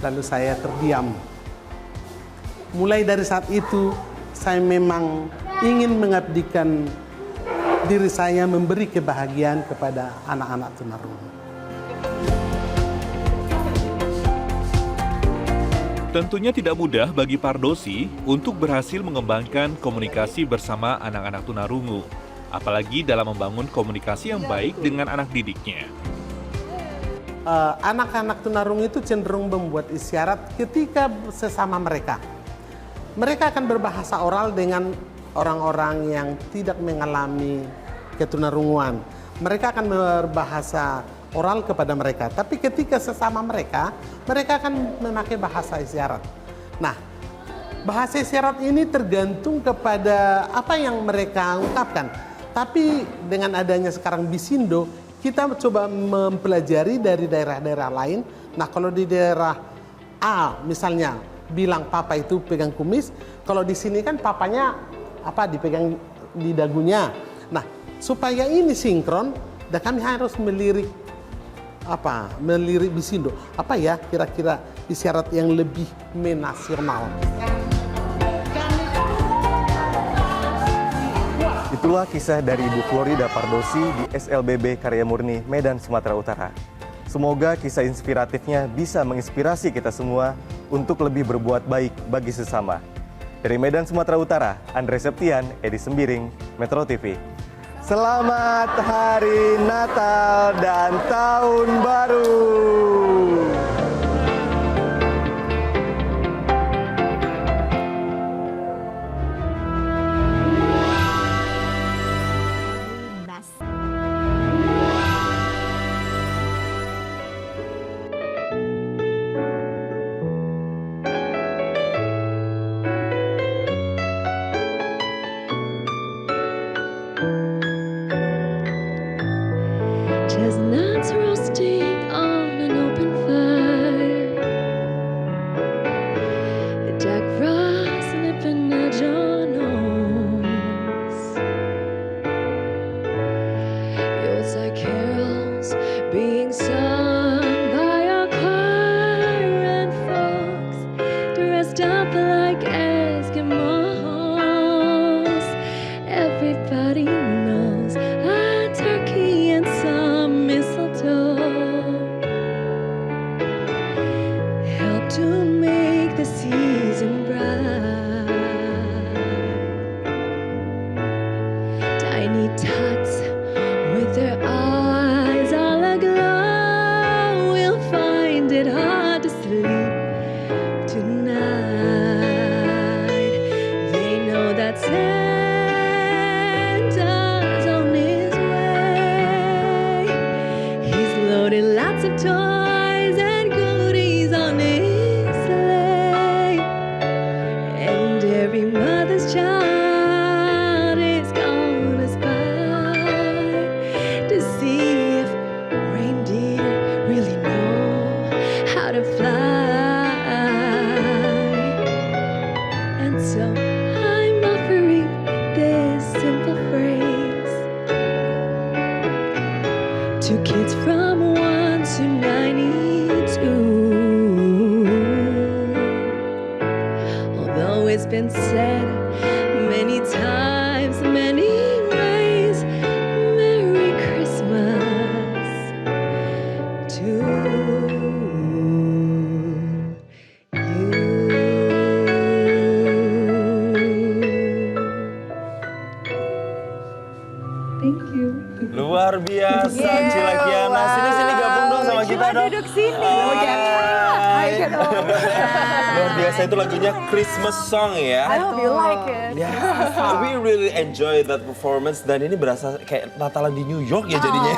Lalu saya terdiam. Mulai dari saat itu, saya memang ingin mengabdikan diri saya memberi kebahagiaan kepada anak-anak tunarungu. Tentunya tidak mudah bagi Pardosi untuk berhasil mengembangkan komunikasi bersama anak-anak tunarungu, apalagi dalam membangun komunikasi yang baik dengan anak didiknya. Anak-anak tunarungu itu cenderung membuat isyarat ketika sesama mereka. Mereka akan berbahasa oral dengan orang-orang yang tidak mengalami ketunarunguan. Mereka akan berbahasa oral kepada mereka. Tapi ketika sesama mereka akan memakai bahasa isyarat. Nah, bahasa isyarat ini tergantung kepada apa yang mereka ungkapkan. Tapi dengan adanya sekarang Bisindo, kita coba mempelajari dari daerah-daerah lain. Nah, kalau di daerah A misalnya bilang papa itu pegang kumis, kalau di sini kan papanya dipegang di dagunya. Nah, supaya ini sinkron, dan kami harus melirik Bisindo. Apa ya kira-kira isyarat yang lebih menasional? Itulah kisah dari Ibu Florida Pardosi di SLBB Karya Murni, Medan, Sumatera Utara. Semoga kisah inspiratifnya bisa menginspirasi kita semua untuk lebih berbuat baik bagi sesama. Dari Medan, Sumatera Utara, Andre Septian, Edi Sembiring, Metro TV. Selamat Hari Natal dan Tahun Baru! Chestnuts roasting on an open fire, Jack Frost nipping at your nose, Yuletide carols being sung by a choir, and folks dressed up like Eskimos. Everybody knows a turkey and some mistletoe help to make the season bright. Tiny tots with their eyes all aglow will find it hard to sleep tonight. They know that Santa's on his way. He's loaded lots of toys and goodies on his sleigh, and every mother's child is gonna spy to see if reindeer really know how to fly. And so I'm offering this simple phrase to kids from 1 to 92. Although it's been said many times, many ways, Merry Christmas to Thank you. Luar biasa, Cilakiana. Sini gabung dong sama kita dong. Duduk sini. like it. Luar biasa, itu lagunya Christmas song ya. I hope you like it. Yeah, we really enjoy that performance dan ini berasa kayak Natalan di New York ya jadinya.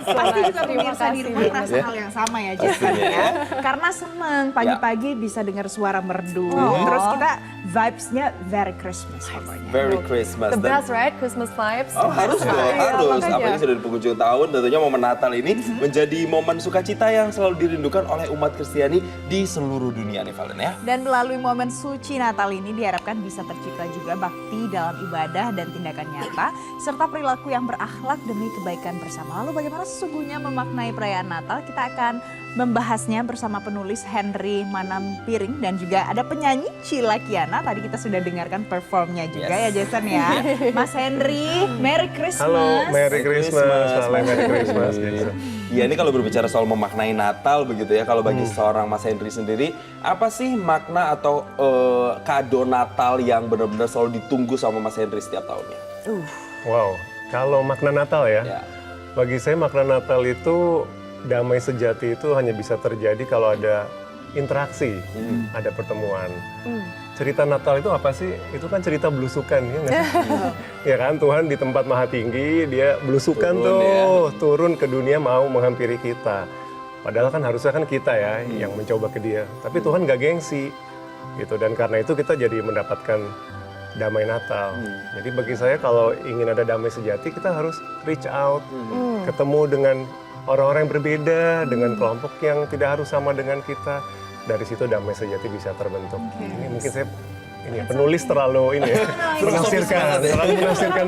Pasti juga Terima pemirsa di kasih. rumah merasa hal yang sama ya Jason ya. Karena seneng pagi-pagi bisa dengar suara merdu. Terus kita vibes-nya very Christmas pokoknya. Very Christmas. The best, right? Christmas vibes. Oh harus dong, harus. makanya. Apalagi sudah di penghujung tahun, tentunya momen Natal ini menjadi momen sukacita yang selalu dirindukan oleh umat Kristiani di seluruh dunia nih Valen ya. Dan melalui momen suci Natal ini diharapkan bisa tercipta juga bakti dalam ibadah dan tindakan nyata, serta perilaku yang berakhlak demi kebaikan bersama. Lalu bagaimana sesungguhnya memaknai perayaan Natal? Kita akan membahasnya bersama penulis Henry Manampiring dan juga ada penyanyi Cila Kiana. Tadi kita sudah dengarkan performnya juga ya Jason ya. Mas Henry, Merry Christmas. Halo, Merry Christmas. Halo, Merry Christmas. Ya ini kalau berbicara soal memaknai Natal begitu ya, kalau bagi seorang Mas Henry sendiri, apa sih makna atau kado Natal yang benar-benar selalu ditunggu sama Mas Henry setiap tahunnya? Wow, kalau makna Natal ya, bagi saya makna Natal itu damai sejati itu hanya bisa terjadi kalau ada interaksi, ada pertemuan. Cerita Natal itu apa sih? Itu kan cerita belusukan ya nggak sih? Ya kan, Tuhan di tempat maha tinggi, dia belusukan turun ke dunia mau menghampiri kita. Padahal kan harusnya kan kita ya yang mencoba ke dia. Tapi Tuhan gak gengsi gitu, dan karena itu kita jadi mendapatkan damai Natal. Jadi bagi saya kalau ingin ada damai sejati, kita harus reach out, ketemu dengan orang-orang yang berbeda, dengan kelompok yang tidak harus sama dengan kita. Dari situ damai sejati bisa terbentuk. Ini mungkin saya penulis terlalu menafsirkan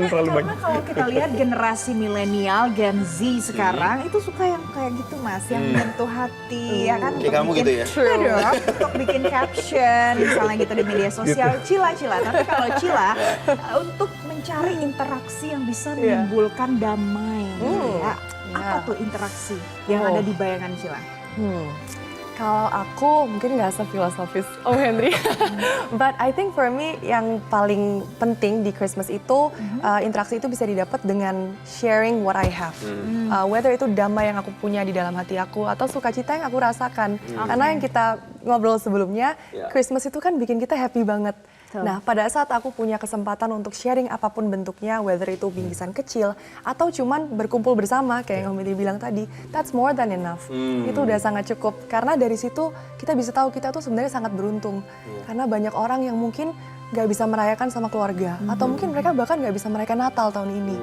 terlalu banyak. Karena kalau kita lihat generasi milenial, Gen Z sekarang itu suka yang kayak gitu Mas, yang menyentuh hati ya kan. Kayak kamu gitu ya? Iya dong, untuk bikin caption misalnya gitu di media sosial, Cila. Tapi kalau Cila untuk mencari interaksi yang bisa menimbulkan damai. Ya. Apa tuh interaksi yang ada di bayangan Cila? Kalau aku mungkin nggak sefilosofis Om Henry, but I think for me yang paling penting di Christmas itu interaksi itu bisa didapat dengan sharing what I have, whether itu damai yang aku punya di dalam hati aku atau sukacita yang aku rasakan. Karena yang kita ngobrol sebelumnya, Christmas itu kan bikin kita happy banget. Nah, pada saat aku punya kesempatan untuk sharing apapun bentuknya, whether itu bingkisan kecil atau cuman berkumpul bersama kayak yang Om Henry bilang tadi, that's more than enough. Itu udah sangat cukup. Karena dari situ kita bisa tahu kita tuh sebenarnya sangat beruntung. Karena banyak orang yang mungkin nggak bisa merayakan sama keluarga, atau mungkin mereka bahkan nggak bisa merayakan Natal tahun ini.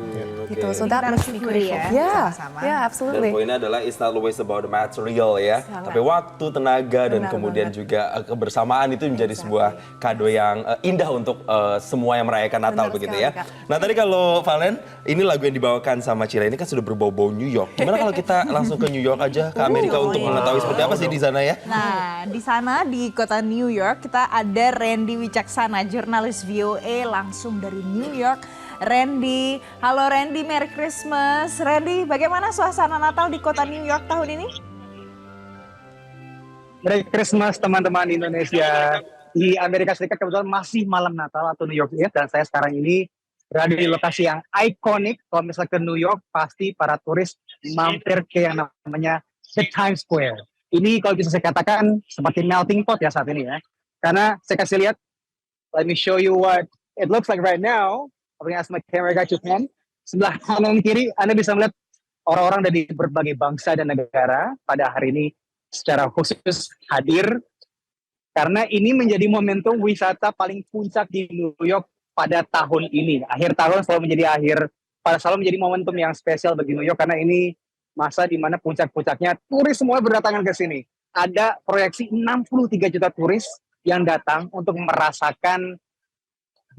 Gitu. So that makes me grateful. Yeah, absolutely. Dan poinnya adalah it's not always about the material ya, tapi waktu, tenaga, dan kemudian juga kebersamaan itu menjadi sebuah kado yang indah untuk semua yang merayakan Natal begitu ya. Nah tadi kalau Valen, ini lagu yang dibawakan sama Cila ini kan sudah berbau-bau New York. Gimana kalau kita langsung ke New York aja, ke Amerika untuk mengetahui seperti apa sih di sana ya? Nah, di sana di kota New York kita ada Randy Wicaksana, jurnalis VOA langsung dari New York. Randy, halo Randy, Merry Christmas. Randy, bagaimana suasana Natal di kota New York tahun ini? Merry Christmas teman-teman Indonesia. Di Amerika Serikat kebetulan masih malam Natal atau New York Eve, dan saya sekarang ini berada di lokasi yang ikonik. Kalau misalnya ke New York, pasti para turis mampir ke yang namanya The Times Square. Ini kalau bisa saya katakan seperti melting pot ya saat ini ya. Karena saya kasih lihat, let me show you what it looks like right now. I'm going to ask my camera guy to pan. Sebelah kanan kiri Anda bisa melihat orang-orang dari berbagai bangsa dan negara pada hari ini secara khusus hadir. Karena ini menjadi momentum wisata paling puncak di New York pada tahun ini. Akhir tahun selalu menjadi momentum yang spesial bagi New York karena ini masa di mana puncak-puncaknya turis semua berdatangan ke sini. Ada proyeksi 63 juta turis yang datang untuk merasakan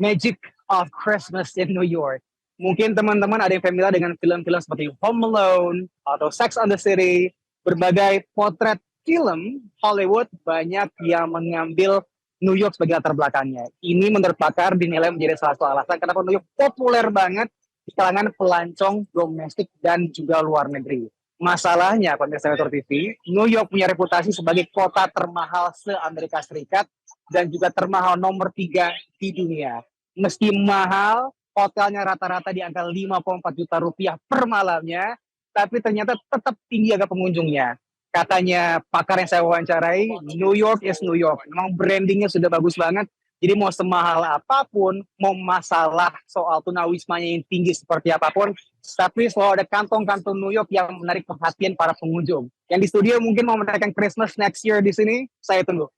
magic of Christmas in New York. Mungkin teman-teman ada yang familiar dengan film-film seperti Home Alone atau Sex and the City, berbagai potret film Hollywood banyak yang mengambil New York sebagai latar belakangnya. Ini menurut pakar dinilai menjadi salah satu alasan kenapa New York populer banget di kalangan pelancong domestik dan juga luar negeri. Masalahnya, pemirsa Metro TV, New York punya reputasi sebagai kota termahal se-Amerika Serikat dan juga termahal nomor 3 di dunia. Meski mahal, hotelnya rata-rata di angka 54 juta rupiah per malamnya, tapi ternyata tetap tinggi harga pengunjungnya. Katanya pakar yang saya wawancarai, New York is New York. Memang brandingnya sudah bagus banget. Jadi mau semahal apapun, mau masalah soal tunawismanya yang tinggi seperti apapun, tapi selalu ada kantong-kantong New York yang menarik perhatian para pengunjung. Yang di studio mungkin mau merayakan Christmas next year di sini, saya tunggu.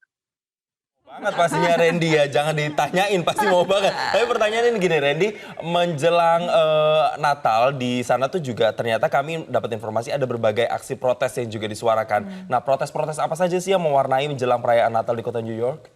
Banget pastinya Randy ya, jangan ditanyain, pasti mau banget. Tapi pertanyaannya gini Randy, menjelang Natal di sana tuh juga ternyata kami dapat informasi ada berbagai aksi protes yang juga disuarakan. Nah protes-protes apa saja sih yang mewarnai menjelang perayaan Natal di kota New York?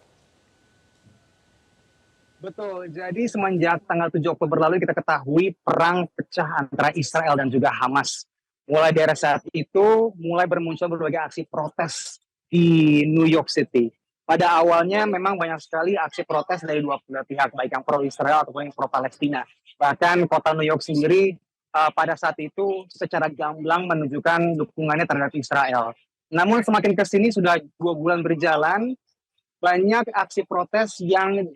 Betul, jadi semenjak tanggal 7 Oktober lalu kita ketahui perang pecah antara Israel dan juga Hamas. Mulai dari saat itu, mulai bermuncul berbagai aksi protes di New York City. Pada awalnya memang banyak sekali aksi protes dari dua belah pihak, baik yang pro-Israel ataupun yang pro-Palestina. Bahkan kota New York sendiri pada saat itu secara gamblang menunjukkan dukungannya terhadap Israel. Namun semakin ke sini sudah 2 bulan berjalan, banyak aksi protes yang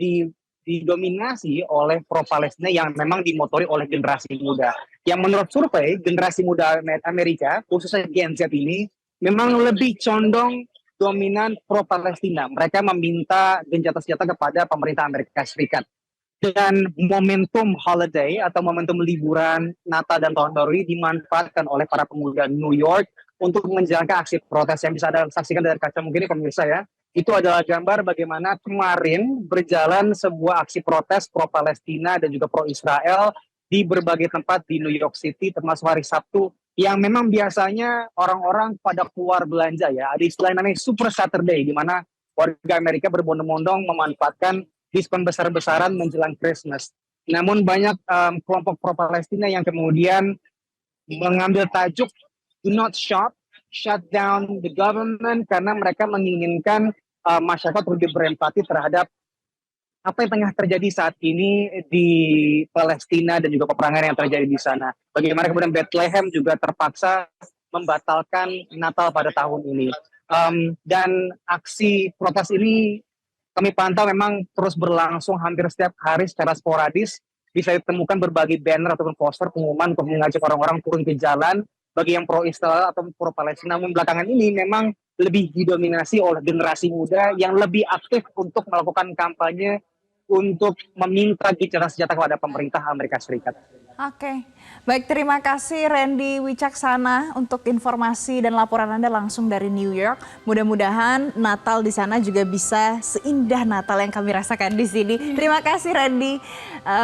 didominasi oleh pro-Palestina yang memang dimotori oleh generasi muda. Yang menurut survei, generasi muda Amerika, khususnya Gen Z ini, memang lebih condong dominan pro-Palestina. Mereka meminta gencatan-senjata kepada pemerintah Amerika Serikat. Dan momentum holiday atau momentum liburan Natal dan Tahun Baru ini dimanfaatkan oleh para pemuda New York untuk menjalankan aksi protes yang bisa Anda saksikan dari kaca mungkin pemirsa ya. Itu adalah gambar bagaimana kemarin berjalan sebuah aksi protes pro-Palestina dan juga pro-Israel di berbagai tempat di New York City termasuk hari Sabtu yang memang biasanya orang-orang pada keluar belanja ya. Ada istilah namanya Super Saturday di mana warga Amerika berbondong-bondong memanfaatkan diskon besar-besaran menjelang Christmas. Namun banyak kelompok pro-Palestina yang kemudian mengambil tajuk do not shop, shut down the government karena mereka menginginkan masyarakat lebih berempati terhadap apa yang tengah terjadi saat ini di Palestina dan juga peperangan yang terjadi di sana. Bagaimana kemudian Bethlehem juga terpaksa membatalkan Natal pada tahun ini. Dan aksi protes ini kami pantau memang terus berlangsung hampir setiap hari secara sporadis. Bisa ditemukan berbagai banner ataupun poster pengumuman untuk mengajak orang-orang turun ke jalan bagi yang pro-Israel atau pro-Palestina. Namun belakangan ini memang lebih didominasi oleh generasi muda yang lebih aktif untuk melakukan kampanye untuk meminta gencatan senjata kepada pemerintah Amerika Serikat. Oke, baik terima kasih Randy Wicaksana untuk informasi dan laporan Anda langsung dari New York. Mudah-mudahan Natal di sana juga bisa seindah Natal yang kami rasakan di sini. Terima kasih Randy,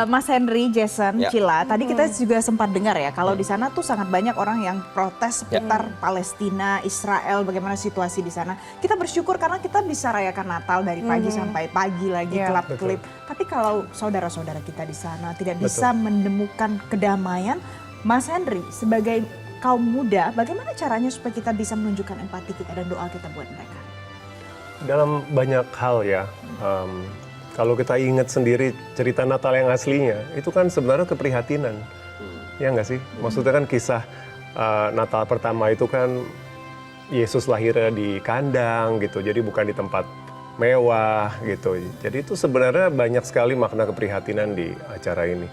Mas Henry, Jason, Cila. Tadi kita juga sempat dengar ya kalau di sana tuh sangat banyak orang yang protes seputar Palestina, Israel, bagaimana situasi di sana. Kita bersyukur karena kita bisa rayakan Natal dari pagi sampai pagi lagi kelap-kelip. Tapi kalau saudara-saudara kita di sana tidak bisa menemukan kedamaian, Mas Henry sebagai kaum muda, bagaimana caranya supaya kita bisa menunjukkan empati kita dan doa kita buat mereka? Dalam banyak hal ya, kalau kita ingat sendiri cerita Natal yang aslinya, itu kan sebenarnya keprihatinan, ya nggak sih? Maksudnya kan kisah Natal pertama itu kan Yesus lahirnya di kandang gitu, jadi bukan di tempat mewah gitu. Jadi itu sebenarnya banyak sekali makna keprihatinan di acara ini.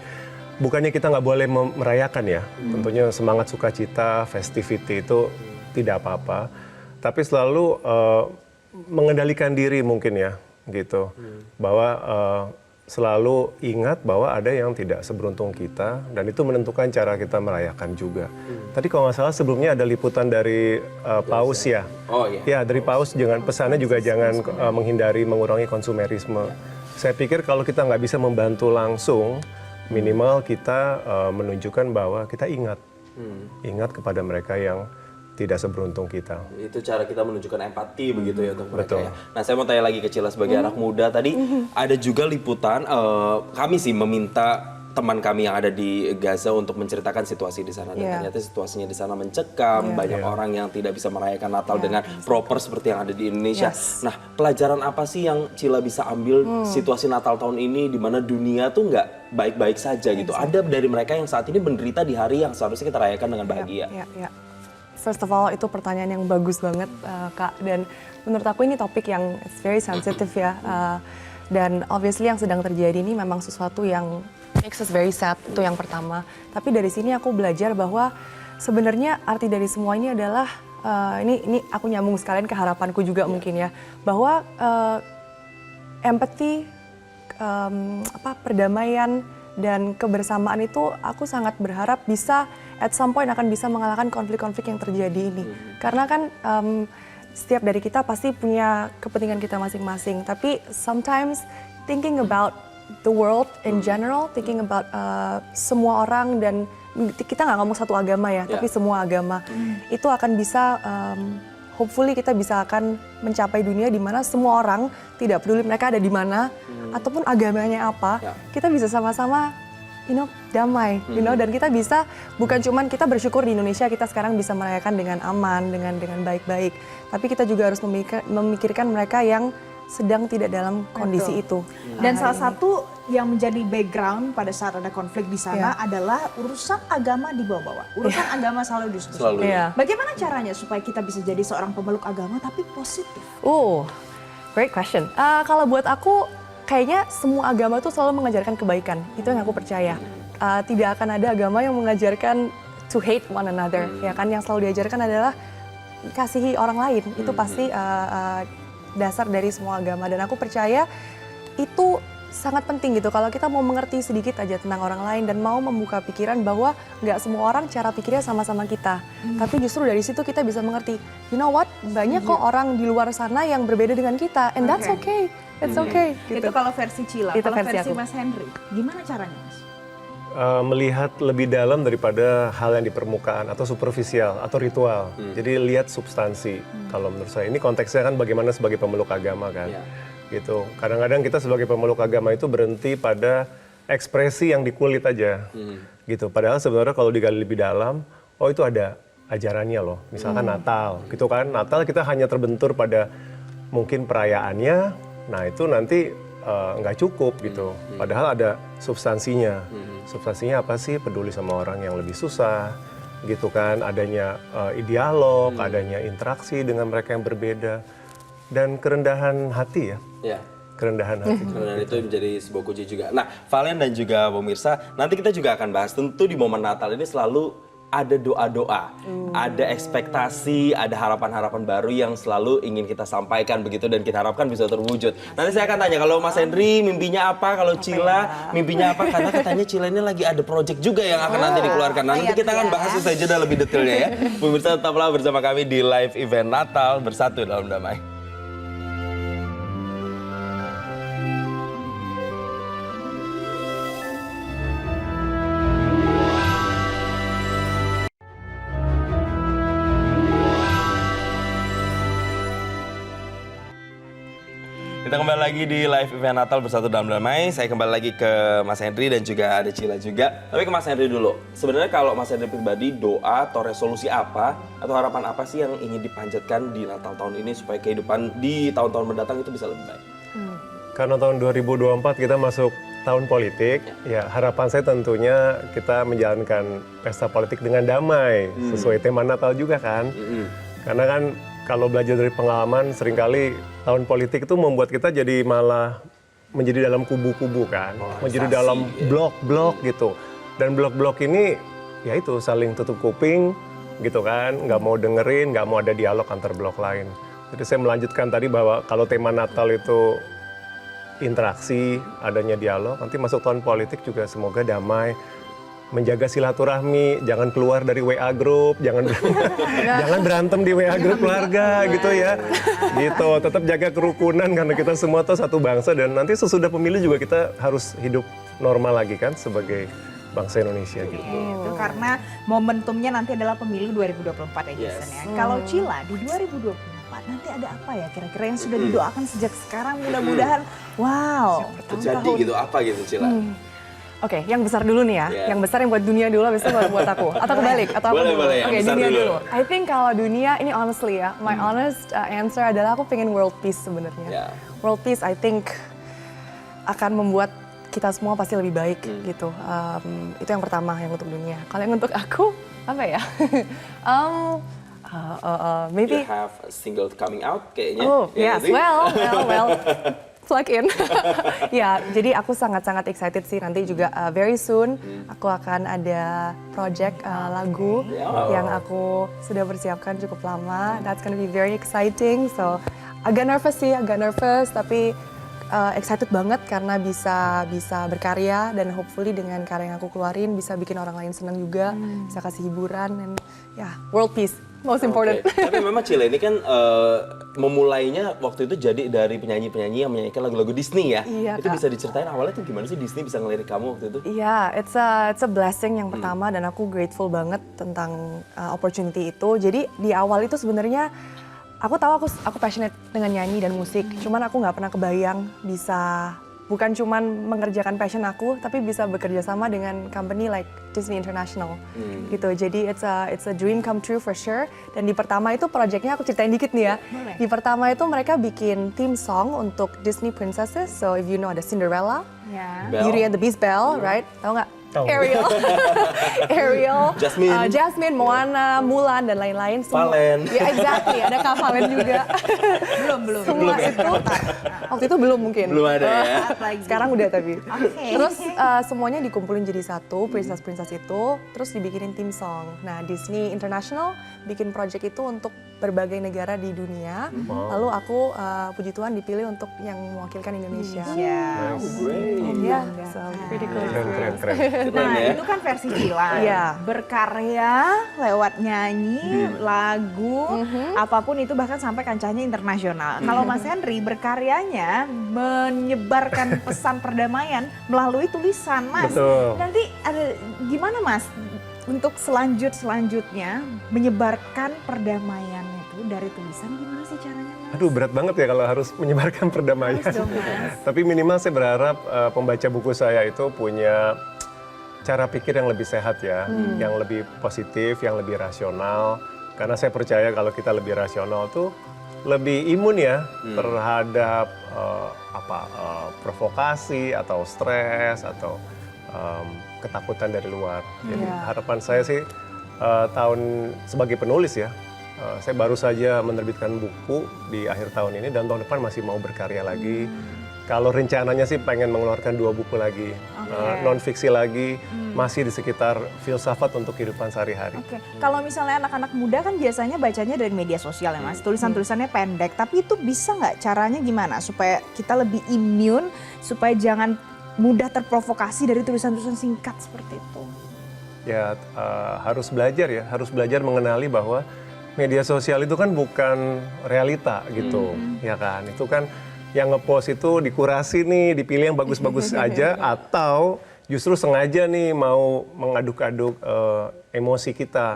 Bukannya kita nggak boleh merayakan ya, tentunya semangat sukacita, festivity itu tidak apa-apa. Tapi selalu mengendalikan diri mungkin ya, gitu. Bahwa selalu ingat bahwa ada yang tidak seberuntung kita, dan itu menentukan cara kita merayakan juga. Tadi kalau nggak salah sebelumnya ada liputan dari Paus ya. Oh iya. Ya dari Paus pesannya juga jangan menghindari mengurangi konsumerisme. Saya pikir kalau kita nggak bisa membantu langsung, minimal kita menunjukkan bahwa kita ingat kepada mereka yang tidak seberuntung kita. Itu cara kita menunjukkan empati begitu ya untuk mereka ya. Nah saya mau tanya lagi ke Cila sebagai anak muda tadi, ada juga liputan, kami sih meminta teman kami yang ada di Gaza untuk menceritakan situasi di sana. Dan ternyata situasinya di sana mencekam, banyak orang yang tidak bisa merayakan Natal dengan proper seperti yang ada di Indonesia. Nah pelajaran apa sih yang Cila bisa ambil situasi Natal tahun ini di mana dunia tuh nggak baik-baik saja gitu. Ada dari mereka yang saat ini menderita di hari yang seharusnya kita rayakan dengan bahagia. First of all, itu pertanyaan yang bagus banget, Kak. Dan menurut aku ini topik yang it's very sensitive ya. Dan obviously yang sedang terjadi ini memang sesuatu yang makes us very sad, itu yang pertama. Tapi dari sini aku belajar bahwa sebenarnya arti dari semua ini adalah ini aku nyambung sekalian ke harapanku juga mungkin ya, bahwa empathy, perdamaian dan kebersamaan itu aku sangat berharap bisa at some point akan bisa mengalahkan konflik-konflik yang terjadi ini. Karena kan setiap dari kita pasti punya kepentingan kita masing-masing, tapi sometimes thinking about the world in general, thinking about semua orang, dan kita nggak ngomong satu agama ya, tapi semua agama, itu akan bisa hopefully kita bisa akan mencapai dunia di mana semua orang, tidak peduli mereka ada di mana ataupun agamanya apa, kita bisa sama-sama damai, dan kita bisa bukan cuman kita bersyukur di Indonesia kita sekarang bisa merayakan dengan aman, dengan baik-baik, tapi kita juga harus memikirkan mereka yang sedang tidak dalam kondisi itu. Dan salah satu yang menjadi background pada saat ada konflik di sana adalah urusan agama dibawa-bawa. Urusan agama selalu diskusi. Bagaimana caranya supaya kita bisa jadi seorang pemeluk agama tapi positif? Great question. Kalau buat aku, kayaknya semua agama tuh selalu mengajarkan kebaikan. Itu yang aku percaya. Tidak akan ada agama yang mengajarkan to hate one another. Ya kan, yang selalu diajarkan adalah kasihi orang lain. Itu pasti dasar dari semua agama. Dan aku percaya itu sangat penting gitu. Kalau kita mau mengerti sedikit aja tentang orang lain dan mau membuka pikiran bahwa nggak semua orang cara pikirnya sama-sama kita. Tapi justru dari situ kita bisa mengerti, you know what, banyak kok orang di luar sana yang berbeda dengan kita. And that's okay. It's okay. Gitu. Itu kalau versi Cila. Itu Kalau versi aku. Mas Henry, gimana caranya Mas? Melihat lebih dalam daripada hal yang di permukaan atau superficial atau ritual. Jadi lihat substansi. Kalau menurut saya ini konteksnya kan bagaimana sebagai pemeluk agama kan. Gitu. Kadang-kadang kita sebagai pemeluk agama itu berhenti pada ekspresi yang di kulit aja. Gitu. Padahal sebenarnya kalau digali lebih dalam, oh itu ada ajarannya loh. Misalkan Natal, gitu kan. Natal kita hanya terbentur pada mungkin perayaannya. Nah itu nanti nggak cukup gitu. Padahal ada substansinya. Substansinya apa sih? Peduli sama orang yang lebih susah, gitu kan. Adanya dialog, adanya interaksi dengan mereka yang berbeda, dan kerendahan hati ya. Kerendahan hati. Kerendahan itu menjadi sebuah kunci juga. Nah, Valen dan juga pemirsa, nanti kita juga akan bahas. Tentu di momen Natal ini selalu ada doa-doa, ada ekspektasi, ada harapan-harapan baru yang selalu ingin kita sampaikan begitu, dan kita harapkan bisa terwujud. Nanti saya akan tanya, kalau Mas Henry mimpinya apa, kalau Cila mimpinya apa, karena katanya Cila ini lagi ada project juga yang akan nanti dikeluarkan. Nanti kita akan bahas usai jeda lebih detailnya ya. Pemirsa, tetaplah bersama kami di live event Natal Bersatu Dalam Damai. Kita kembali lagi di live event Natal Bersatu Dalam Damai. Saya kembali lagi ke Mas Henry dan juga ada Cila juga. Tapi ke Mas Henry dulu. Sebenarnya kalau Mas Henry pribadi, doa atau resolusi apa atau harapan apa sih yang ingin dipanjatkan di Natal tahun ini supaya kehidupan di tahun-tahun mendatang itu bisa lebih baik? Karena tahun 2024 kita masuk tahun politik, ya harapan saya tentunya kita menjalankan pesta politik dengan damai, sesuai tema Natal juga kan. Karena kan kalau belajar dari pengalaman, seringkali tahun politik itu membuat kita jadi malah menjadi dalam kubu-kubu kan. Menjadi dalam blok-blok gitu. Dan blok-blok ini ya itu saling tutup kuping gitu kan. Nggak mau dengerin, nggak mau ada dialog antar blok lain. Jadi saya melanjutkan tadi bahwa kalau tema Natal itu interaksi, adanya dialog, nanti masuk tahun politik juga semoga damai. Menjaga silaturahmi, jangan keluar dari WA group, jangan berantem di WA group keluarga gitu ya. Gitu, tetap jaga kerukunan karena kita semua tuh satu bangsa, dan nanti sesudah pemilu juga kita harus hidup normal lagi kan sebagai bangsa Indonesia gitu. Itu karena momentumnya nanti adalah pemilu 2024 ya Jason ya. Kalau Cila di 2024 nanti ada apa ya kira-kira yang sudah didoakan sejak sekarang, mudah-mudahan wow. Terjadi gitu apa gitu Cila? Oke, yang besar dulu nih ya. Yang besar yang buat dunia dulu, habis itu buat aku. Atau kebalik, atau aku dulu. Oke, dunia dulu. I think kalau dunia, ini honestly ya, my honest answer adalah aku pengen world peace sebenarnya. World peace I think akan membuat kita semua pasti lebih baik gitu. Itu yang pertama, yang untuk dunia. Kalau yang untuk aku, apa ya? Maybe you have a single coming out kayaknya. Oh, yes. Well. plug in. Ya, jadi aku sangat-sangat excited sih nanti juga very soon aku akan ada project lagu yang aku sudah persiapkan cukup lama. That's gonna be very exciting. So agak nervous tapi excited banget karena bisa berkarya dan hopefully dengan karya yang aku keluarin bisa bikin orang lain senang juga, bisa kasih hiburan dan ya world peace. Most important. Okay. Tapi memang Cila ini kan memulainya waktu itu jadi dari penyanyi-penyanyi yang menyanyikan lagu-lagu Disney ya. Iya, itu Kak. bisa diceritain awalnya tuh gimana sih Disney bisa ngelirik kamu waktu itu? Iya, it's a blessing yang pertama dan aku grateful banget tentang opportunity itu. Jadi di awal itu sebenarnya aku tahu aku passionate dengan nyanyi dan musik. Cuman aku nggak pernah kebayang bisa bukan cuman mengerjakan passion aku, tapi bisa bekerja sama dengan company like Disney International gitu. Jadi it's a dream come true for sure. Dan di pertama itu projectnya aku ceritain dikit nih ya. Boleh. Di pertama itu mereka bikin theme song untuk Disney Princesses. So if you know ada Cinderella, Ya. Beauty and the Beast, Belle, right? Tahu nggak? Tahu. Ariel, Jasmine. Moana, Mulan dan lain-lain. Valen. Ya exactly, ada Kak Valen juga. Belum. Semua itu waktu itu belum mungkin. Belum ada ya. Sekarang udah tapi. Oke. Terus semuanya dikumpulin jadi satu, princess itu, terus dibikinin theme song. Nah, Disney International bikin project itu untuk berbagai negara di dunia. Lalu aku puji Tuhan dipilih untuk yang mewakilkan Indonesia. Iya, so pretty cool. Keren. Nah, ya. itu kan versi Cila. Iya. Berkarya lewat nyanyi, lagu, apapun itu bahkan sampai kancahnya internasional. Kalau Mas Henry berkaryanya menyebarkan pesan perdamaian melalui tulisan, Mas. Betul. Nanti ada gimana, Mas? Untuk selanjutnya menyebarkan perdamaian itu dari tulisan gimana sih caranya, Mas? Aduh, berat banget ya kalau harus menyebarkan perdamaian. Harus dong, Mas. Tapi minimal saya berharap pembaca buku saya itu punya cara pikir yang lebih sehat ya, yang lebih positif, yang lebih rasional. Karena saya percaya kalau kita lebih rasional tuh lebih imun ya terhadap provokasi atau stres atau ketakutan dari luar. Jadi harapan saya sih sebagai penulis ya, saya baru saja menerbitkan buku di akhir tahun ini dan tahun depan masih mau berkarya lagi. Kalau rencananya sih pengen mengeluarkan 2 buku lagi, non fiksi lagi, masih di sekitar filsafat untuk kehidupan sehari-hari. Oke, kalau misalnya anak-anak muda kan biasanya bacanya dari media sosial ya, Mas. Tulisan-tulisannya pendek, tapi itu bisa nggak caranya gimana supaya kita lebih immune, supaya jangan mudah terprovokasi dari tulisan-tulisan singkat seperti itu? Ya harus belajar mengenali bahwa media sosial itu kan bukan realita gitu, ya kan? Itu kan yang ngepost itu dikurasi nih, dipilih yang bagus-bagus aja atau justru sengaja nih mau mengaduk-aduk emosi kita.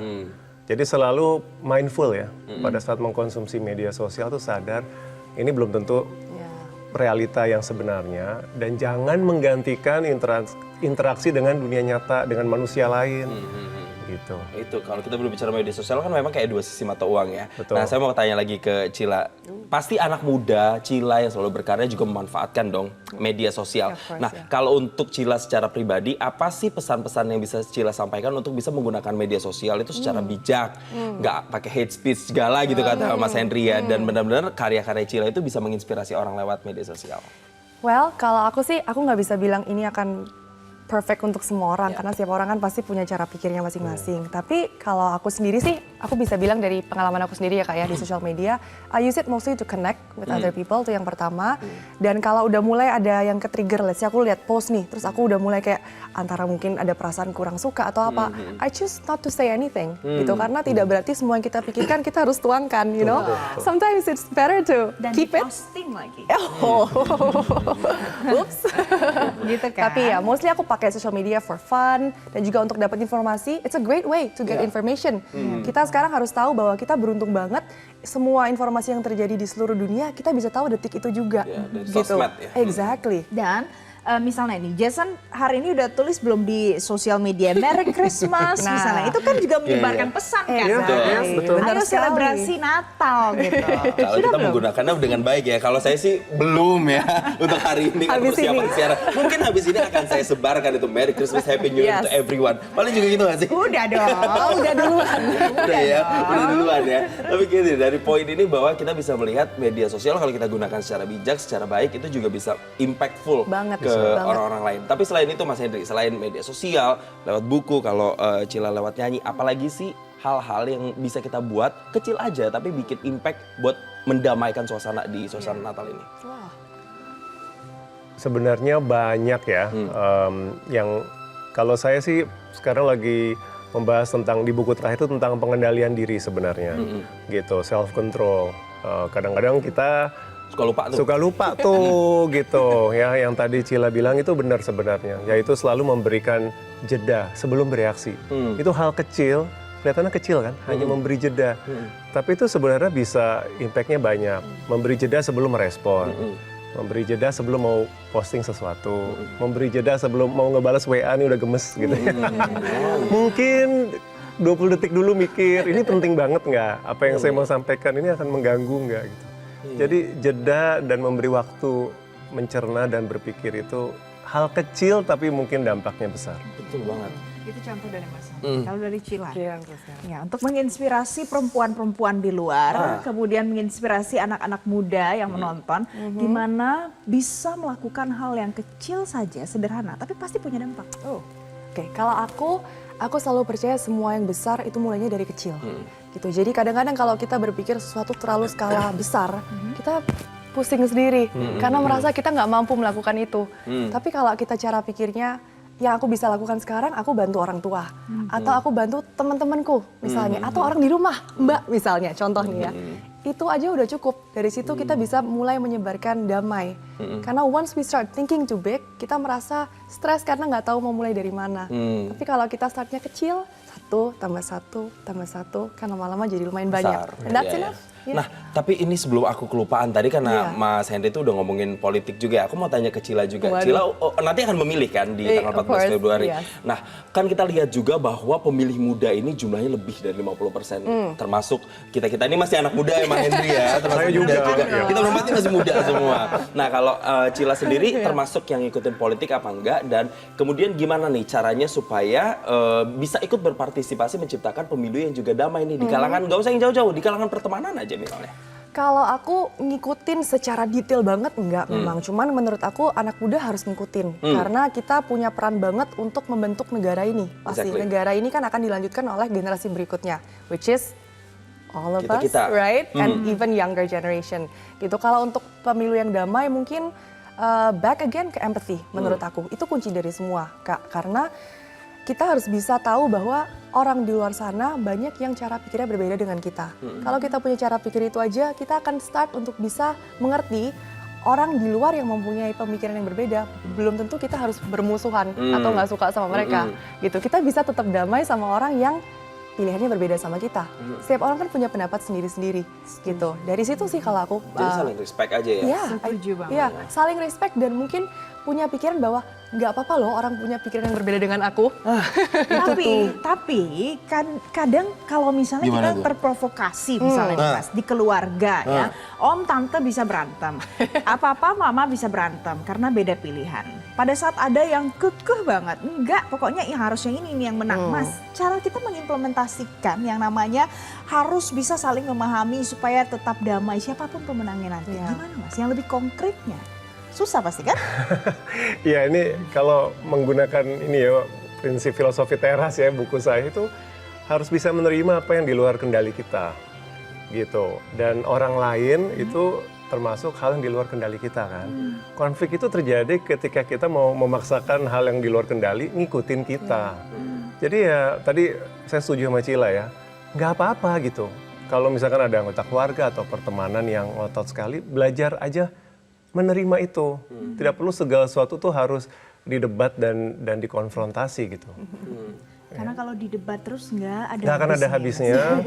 Jadi selalu mindful ya pada saat mengkonsumsi media sosial tuh sadar ini belum tentu realita yang sebenarnya dan jangan menggantikan interaksi dengan dunia nyata dengan manusia lain. Gitu. Itu kalau kita belum bicara media sosial kan memang kayak 2 sisi mata uang ya. Betul. Nah, saya mau tanya lagi ke Cila. Pasti anak muda Cila yang selalu berkarya juga memanfaatkan dong media sosial. Nah, kalau untuk Cila secara pribadi, apa sih pesan-pesan yang bisa Cila sampaikan untuk bisa menggunakan media sosial itu secara bijak, nggak pakai hate speech segala gitu kata Mas Henry ya, dan benar-benar karya-karya Cila itu bisa menginspirasi orang lewat media sosial. Well, kalau aku sih, aku nggak bisa bilang ini akan perfect untuk semua orang, karena setiap orang kan pasti punya cara pikirnya masing-masing. Tapi kalau aku sendiri sih, aku bisa bilang dari pengalaman aku sendiri ya Kak ya, di social media, I use it mostly to connect with other people, itu yang pertama. Dan kalau udah mulai ada yang ke-trigger, let's say aku lihat post nih, terus aku udah mulai kayak antara mungkin ada perasaan kurang suka atau apa, I choose not to say anything, gitu. Karena tidak berarti semua yang kita pikirkan kita harus tuangkan, you know. Sometimes it's better to keep it. Posting lagi. Oops. Gitu kan. Tapi ya, mostly aku pakai social media for fun dan juga untuk dapat informasi. It's a great way to get information. Kita sekarang harus tahu bahwa kita beruntung banget. Semua informasi yang terjadi di seluruh dunia kita bisa tahu detik itu juga. Dari Gitu. sosmed ya. Exactly. Dan misalnya nih, Jason hari ini udah tulis belum di sosial media Merry Christmas misalnya, itu kan juga menyebarkan pesan kan? betul. Ayo selebrasi Natal gitu. Kalau kita menggunakannya dengan baik ya. Kalau saya sih belum ya untuk hari ini kan persiapan siaran. Mungkin habis ini akan saya sebarkan itu Merry Christmas, Happy New Year to everyone. Paling juga gitu nggak sih? Udah dong, udah duluan. Udah duluan ya. Tapi gini, dari poin ini bahwa kita bisa melihat media sosial kalau kita gunakan secara bijak, secara baik itu juga bisa impactful ke orang-orang lain. Tapi selain itu Mas Hendri, selain media sosial, lewat buku, kalau Cila lewat nyanyi, apalagi sih hal-hal yang bisa kita buat kecil aja tapi bikin impact buat mendamaikan suasana di suasana Natal ini? Sebenarnya banyak ya, yang kalau saya sih sekarang lagi membahas tentang di buku terakhir itu tentang pengendalian diri sebenarnya, gitu, self control. Kadang-kadang kita suka lupa tuh gitu ya, yang tadi Cila bilang itu benar sebenarnya, yaitu selalu memberikan jeda sebelum bereaksi. Itu hal kecil, kelihatannya kecil kan, hanya memberi jeda, tapi itu sebenarnya bisa impactnya banyak. Memberi jeda sebelum merespon, memberi jeda sebelum mau posting sesuatu, memberi jeda sebelum mau ngebales WA nih udah gemes gitu. Mungkin 20 detik dulu mikir, ini penting banget nggak? Apa yang saya mau sampaikan ini akan mengganggu nggak gitu. Jadi jeda dan memberi waktu mencerna dan berpikir itu hal kecil tapi mungkin dampaknya besar. Betul banget. Itu contoh dari Mas. Kalau dari Cila, ya, untuk menginspirasi perempuan-perempuan di luar, kemudian menginspirasi anak-anak muda yang menonton, gimana bisa melakukan hal yang kecil saja, sederhana, tapi pasti punya dampak. Oke, kalau aku selalu percaya semua yang besar itu mulainya dari kecil. Gitu. Jadi kadang-kadang kalau kita berpikir sesuatu terlalu skala besar, kita pusing sendiri karena merasa kita nggak mampu melakukan itu. Tapi kalau kita cara pikirnya, yang aku bisa lakukan sekarang, aku bantu orang tua, atau aku bantu teman-temanku misalnya, atau orang di rumah, Mbak misalnya, contoh nih ya. Itu aja udah cukup. Dari situ kita bisa mulai menyebarkan damai. Karena once we start thinking too big, kita merasa stres karena nggak tahu mau mulai dari mana. Tapi kalau kita startnya kecil, 1 tambah 1 tambah 1, kan lama-lama jadi lumayan banyak. And that's enough. Nah, tapi ini sebelum aku kelupaan tadi karena Mas Hendri itu udah ngomongin politik juga. Aku mau tanya ke Cila juga. Cila nanti akan memilih kan di tanggal 14 Februari. Nah, kan kita lihat juga bahwa pemilih muda ini jumlahnya lebih dari 50%. Termasuk kita-kita ini masih anak muda ya Mas Hendri ya. Termasuk muda juga. Kita berempat masih muda semua. Nah, kalau Cila sendiri termasuk yang ngikutin politik apa enggak? Dan kemudian gimana nih caranya supaya bisa ikut berpartisipasi menciptakan pemilu yang juga damai nih di kalangan, nggak usah yang jauh-jauh, di kalangan pertemanan aja misalnya. Kalau aku ngikutin secara detail banget enggak memang, cuman menurut aku anak muda harus ngikutin karena kita punya peran banget untuk membentuk negara ini. Pasti negara ini kan akan dilanjutkan oleh generasi berikutnya, which is all of us, right? And even younger generation. Gitu. Kalau untuk pemilu yang damai mungkin back again ke empathy menurut aku. Itu kunci dari semua, Kak. Karena kita harus bisa tahu bahwa orang di luar sana banyak yang cara pikirnya berbeda dengan kita. Kalau kita punya cara pikir itu aja, kita akan start untuk bisa mengerti orang di luar yang mempunyai pemikiran yang berbeda. Belum tentu kita harus bermusuhan atau nggak suka sama mereka. Gitu. Kita bisa tetap damai sama orang yang pilihannya berbeda sama kita. Setiap orang kan punya pendapat sendiri-sendiri. Gitu. Dari situ sih kalau aku. Jadi saling respect aja ya? Iya, setuju banget. Iya, saling respect dan mungkin punya pikiran bahwa nggak apa-apa loh orang punya pikiran yang berbeda dengan aku. Tapi kan kadang kalau misalnya kita terprovokasi misalnya nih, Mas, di keluarga ya, om tante bisa berantem, apa-apa mama bisa berantem karena beda pilihan. Pada saat ada yang kekeh banget, enggak pokoknya yang harus yang ini yang menang, Mas. Cara kita mengimplementasikan yang namanya harus bisa saling memahami supaya tetap damai siapapun pemenangnya nanti. Gimana Mas? Yang lebih konkretnya? Susah pasti kan? Ya ini kalau menggunakan ini ya prinsip filosofi teras ya buku saya itu harus bisa menerima apa yang di luar kendali kita gitu. Dan orang lain itu termasuk hal yang di luar kendali kita kan. Konflik itu terjadi ketika kita mau memaksakan hal yang di luar kendali ngikutin kita. Jadi ya tadi saya setuju sama Cila ya, nggak apa-apa gitu. Kalau misalkan ada anggota keluarga atau pertemanan yang ngotot sekali, belajar aja menerima itu. Tidak perlu segala sesuatu tuh harus didebat dan dikonfrontasi gitu. Karena kalau di debat terus nggak akan ada habisnya.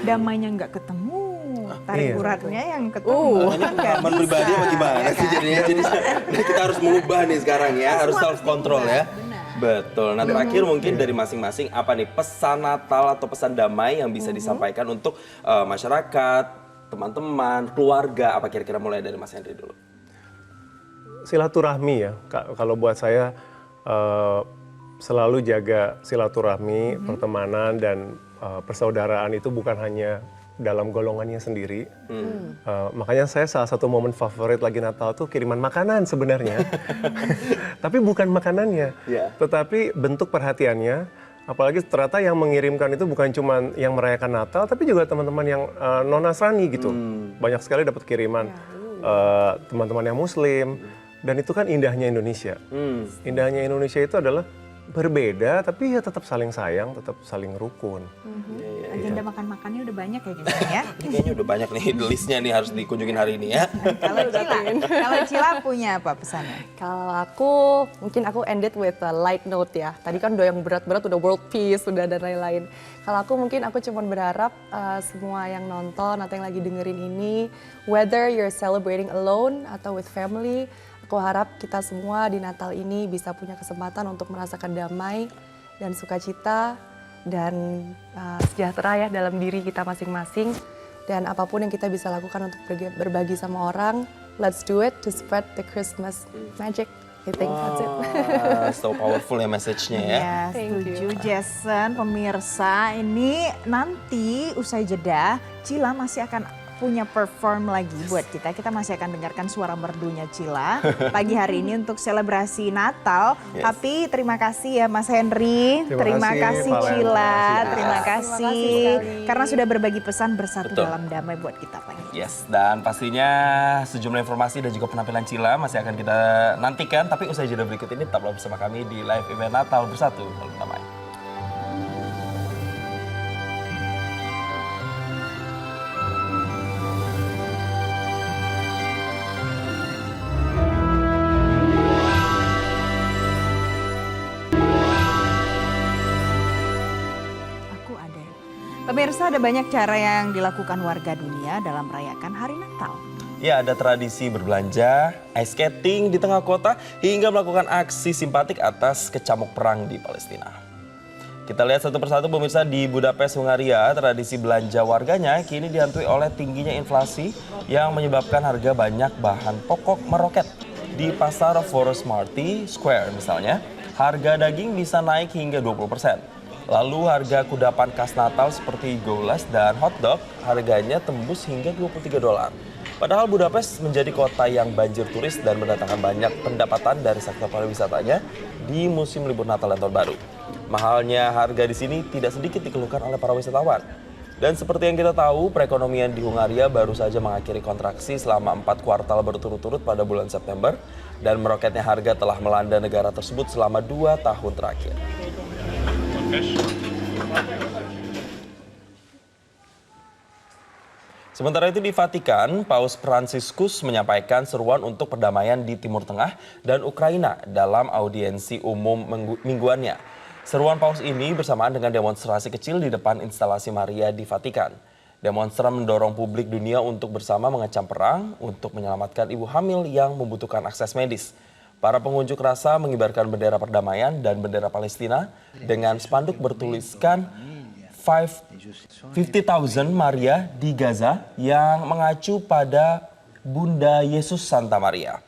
Damainya nggak ketemu. tarik Iya. uratnya yang ketemu. Makanya pengalaman pribadi apa gimana sih jadinya? Jadi kita harus mengubah nih sekarang ya, harus self control ya. Betul. Nah terakhir mungkin dari masing-masing apa nih pesan Natal atau pesan damai yang bisa disampaikan untuk masyarakat, teman-teman, keluarga, apa kira-kira mulai dari Mas Henry dulu? Silaturahmi ya, kalau buat saya selalu jaga silaturahmi, pertemanan dan persaudaraan itu bukan hanya dalam golongannya sendiri. Makanya saya salah satu momen favorit lagi Natal tuh kiriman makanan sebenarnya. Tapi bukan makanannya, tetapi bentuk perhatiannya. Apalagi ternyata yang mengirimkan itu bukan cuma yang merayakan Natal, tapi juga teman-teman yang non-Nasrani gitu. Banyak sekali dapat kiriman teman-teman yang Muslim. Dan itu kan indahnya Indonesia. Indahnya Indonesia itu adalah berbeda, tapi ya tetap saling sayang, tetap saling rukun. Agenda makan-makannya udah banyak ya gimana ya? Ini kayaknya udah banyak nih listnya nih harus dikunjungin hari ini ya. Kalau Cila punya apa pesannya? Kalau aku, mungkin aku ended with a light note ya. Tadi kan udah yang berat-berat, udah world peace, udah dan lain-lain. Kalau aku mungkin aku cuma berharap semua yang nonton atau yang lagi dengerin ini, whether you're celebrating alone atau with family, aku harap kita semua di Natal ini bisa punya kesempatan untuk merasakan damai dan sukacita dan sejahtera ya dalam diri kita masing-masing. Dan apapun yang kita bisa lakukan untuk berbagi sama orang, let's do it to spread the Christmas magic. I think that's it. So powerful ya message-nya ya. Ya, setuju Jason. Pemirsa, ini nanti usai jeda, Cila masih akan punya perform lagi buat kita. Kita masih akan dengarkan suara merdunya Cila pagi hari ini untuk selebrasi Natal. Tapi terima kasih ya Mas Henry, terima kasih Cila, terima kasih karena sudah berbagi pesan bersatu dalam damai buat kita pagi. Yes, dan pastinya sejumlah informasi dan juga penampilan Cila masih akan kita nantikan. Tapi usai jeda berikut ini tetaplah bersama kami di live event Natal Bersatu dalam Damai. Pemirsa, ada banyak cara yang dilakukan warga dunia dalam merayakan hari Natal. Ya, ada tradisi berbelanja, ice skating di tengah kota, hingga melakukan aksi simpatik atas kecamuk perang di Palestina. Kita lihat satu persatu pemirsa di Budapest, Hungaria, tradisi belanja warganya kini dihantui oleh tingginya inflasi yang menyebabkan harga banyak bahan pokok meroket. Di pasar Forest Marty Square misalnya, harga daging bisa naik hingga 20%. Lalu harga kudapan khas Natal seperti goulash dan hotdog harganya tembus hingga $23. Padahal Budapest menjadi kota yang banjir turis dan mendatangkan banyak pendapatan dari sektor pariwisatanya di musim libur Natal dan Tahun Baru. Mahalnya harga di sini tidak sedikit dikeluhkan oleh para wisatawan. Dan seperti yang kita tahu, perekonomian di Hungaria baru saja mengakhiri kontraksi selama 4 kuartal berturut-turut pada bulan September, dan meroketnya harga telah melanda negara tersebut selama 2 tahun terakhir. Sementara itu di Vatikan, Paus Fransiskus menyampaikan seruan untuk perdamaian di Timur Tengah dan Ukraina dalam audiensi umum mingguannya. Seruan Paus ini bersamaan dengan demonstrasi kecil di depan instalasi Maria di Vatikan. Demonstran mendorong publik dunia untuk bersama mengecam perang untuk menyelamatkan ibu hamil yang membutuhkan akses medis. Para pengunjuk rasa mengibarkan bendera perdamaian dan bendera Palestina dengan spanduk bertuliskan 50,000 Maria di Gaza yang mengacu pada Bunda Yesus Santa Maria.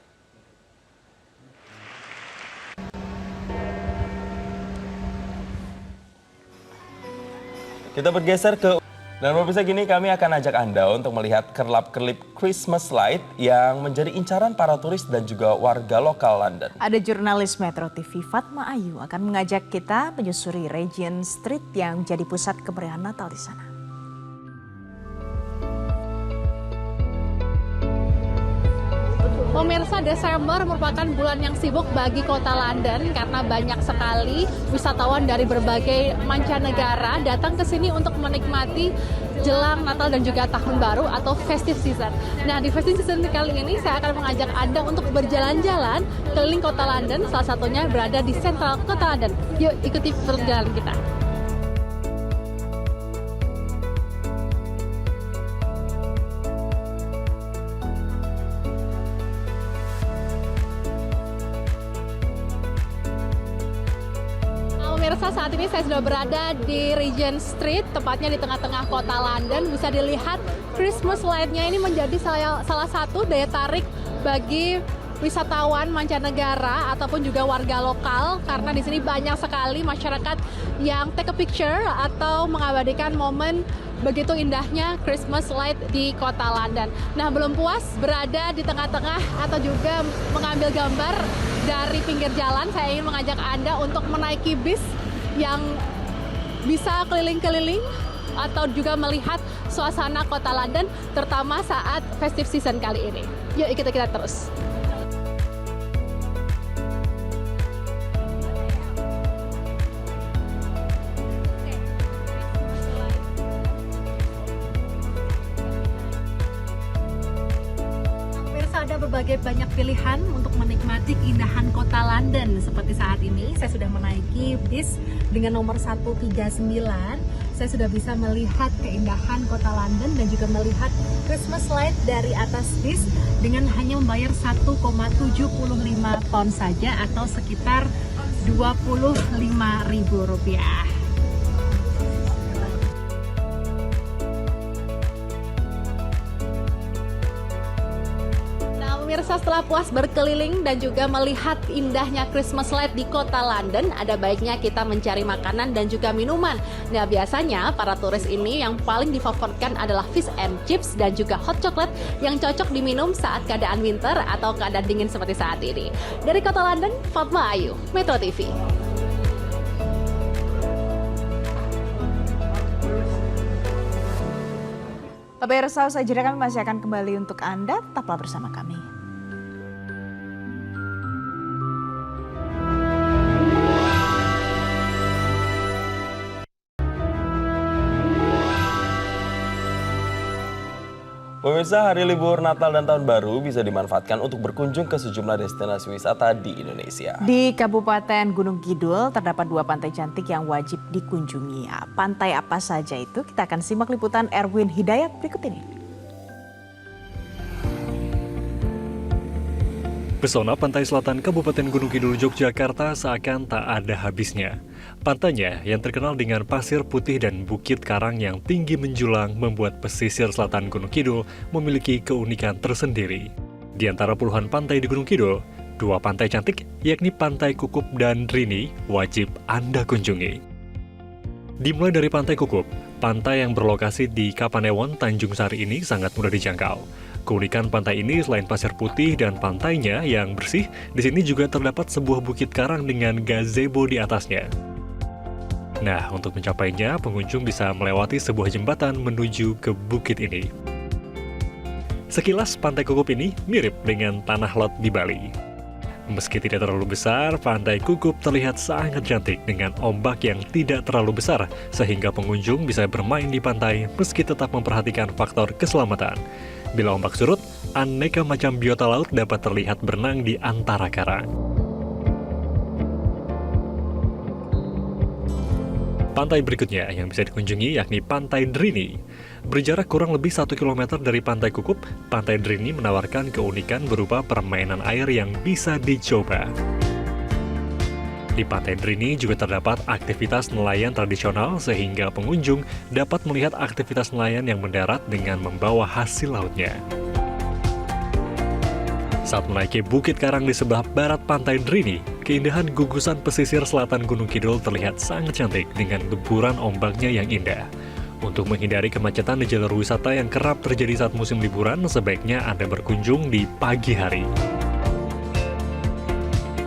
Kita bergeser ke... Dan pemirsa, gini kami akan ajak Anda untuk melihat kerlap-kerlip Christmas light yang menjadi incaran para turis dan juga warga lokal London. Ada jurnalis Metro TV Fatma Ayu akan mengajak kita menyusuri Regent Street yang menjadi pusat kemeriahan Natal di sana. Pemirsa, Desember merupakan bulan yang sibuk bagi kota London karena banyak sekali wisatawan dari berbagai mancanegara datang ke sini untuk menikmati jelang Natal dan juga Tahun Baru atau festive season. Nah, di festive season kali ini saya akan mengajak Anda untuk berjalan-jalan keliling kota London, salah satunya berada di sentral kota London. Yuk ikuti perjalanan kita. pemirsa, saat ini saya sudah berada di Regent Street, tepatnya di tengah-tengah kota London. Bisa dilihat Christmas light-nya ini menjadi salah satu daya tarik bagi wisatawan mancanegara ataupun juga warga lokal, karena di sini banyak sekali masyarakat yang take a picture atau mengabadikan momen begitu indahnya Christmas light di kota London. Nah, belum puas berada di tengah-tengah atau juga mengambil gambar dari pinggir jalan, saya ingin mengajak Anda untuk menaiki bis yang bisa keliling-keliling atau juga melihat suasana kota London, terutama saat festive season kali ini. Yuk, ikuti kita terus. Ada berbagai banyak pilihan untuk menikmati keindahan kota London. Seperti saat ini saya sudah menaiki bis dengan nomor 139. Saya sudah bisa melihat keindahan kota London dan juga melihat Christmas light dari atas bis dengan hanya membayar 1,75 pound saja atau sekitar Rp25.000. Pemirsa, setelah puas berkeliling dan juga melihat indahnya Christmas light di kota London, ada baiknya kita mencari makanan dan juga minuman. Nah, biasanya para turis ini yang paling difavoritkan adalah fish and chips dan juga hot chocolate yang cocok diminum saat keadaan winter atau keadaan dingin seperti saat ini. Dari kota London, Fatma Ayu, Metro TV. Pemirsa, usai jeda kami masih akan kembali untuk Anda. Tetaplah bersama kami. Pemirsa, hari libur Natal dan Tahun Baru bisa dimanfaatkan untuk berkunjung ke sejumlah destinasi wisata di Indonesia. Di Kabupaten Gunung Kidul terdapat 2 pantai cantik yang wajib dikunjungi. Pantai apa saja itu? Kita akan simak liputan Erwin Hidayat berikut ini. Pesona pantai selatan Kabupaten Gunung Kidul, Yogyakarta seakan tak ada habisnya. Pantainya yang terkenal dengan pasir putih dan bukit karang yang tinggi menjulang membuat pesisir selatan Gunung Kidul memiliki keunikan tersendiri. Di antara puluhan pantai di Gunung Kidul, 2 pantai cantik yakni Pantai Kukup dan Drini wajib Anda kunjungi. Dimulai dari Pantai Kukup, pantai yang berlokasi di Kapanewon, Tanjung Sari ini sangat mudah dijangkau. Keunikan pantai ini selain pasir putih dan pantainya yang bersih, di sini juga terdapat sebuah bukit karang dengan gazebo di atasnya. Nah, untuk mencapainya, pengunjung bisa melewati sebuah jembatan menuju ke bukit ini. Sekilas, Pantai Kukup ini mirip dengan tanah lot di Bali. Meski tidak terlalu besar, Pantai Kukup terlihat sangat cantik dengan ombak yang tidak terlalu besar, sehingga pengunjung bisa bermain di pantai meski tetap memperhatikan faktor keselamatan. Bila ombak surut, aneka macam biota laut dapat terlihat berenang di antara karang. Pantai berikutnya yang bisa dikunjungi yakni Pantai Drini. Berjarak kurang lebih 1 km dari Pantai Kukup, Pantai Drini menawarkan keunikan berupa permainan air yang bisa dicoba. Di Pantai Drini juga terdapat aktivitas nelayan tradisional sehingga pengunjung dapat melihat aktivitas nelayan yang mendarat dengan membawa hasil lautnya. Saat menaiki Bukit Karang di sebelah barat Pantai Drini, keindahan gugusan pesisir selatan Gunung Kidul terlihat sangat cantik dengan deburan ombaknya yang indah. Untuk menghindari kemacetan di jalur wisata yang kerap terjadi saat musim liburan, sebaiknya Anda berkunjung di pagi hari.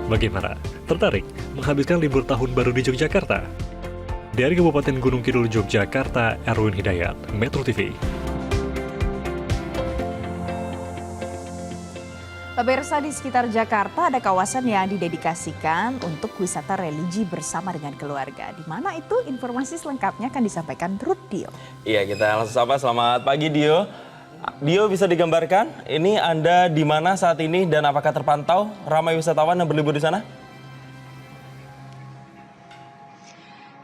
Bagaimana? Tertarik menghabiskan libur tahun baru di Yogyakarta? Dari Kabupaten Gunung Kidul, Yogyakarta, Erwin Hidayat, Metro TV. Pemirsa, di sekitar Jakarta ada kawasan yang didedikasikan untuk wisata religi bersama dengan keluarga. Di mana itu? Informasi selengkapnya akan disampaikan Ruth Dio. Iya, kita langsung sapa. Selamat pagi, Dio. Dio, bisa digambarkan ini Anda di mana saat ini dan apakah terpantau ramai wisatawan yang berlibur di sana?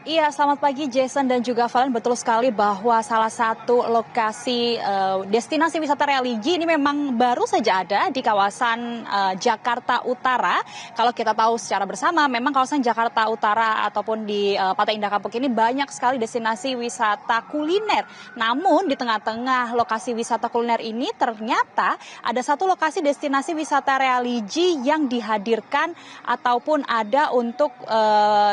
Iya, selamat pagi Jason dan juga Valen. Betul sekali bahwa salah satu lokasi destinasi wisata religi ini memang baru saja ada di kawasan Jakarta Utara. Kalau kita tahu secara bersama, memang kawasan Jakarta Utara ataupun di Pantai Indah Kapuk ini banyak sekali destinasi wisata kuliner. Namun di tengah-tengah lokasi wisata kuliner ini ternyata ada satu lokasi destinasi wisata religi yang dihadirkan ataupun ada untuk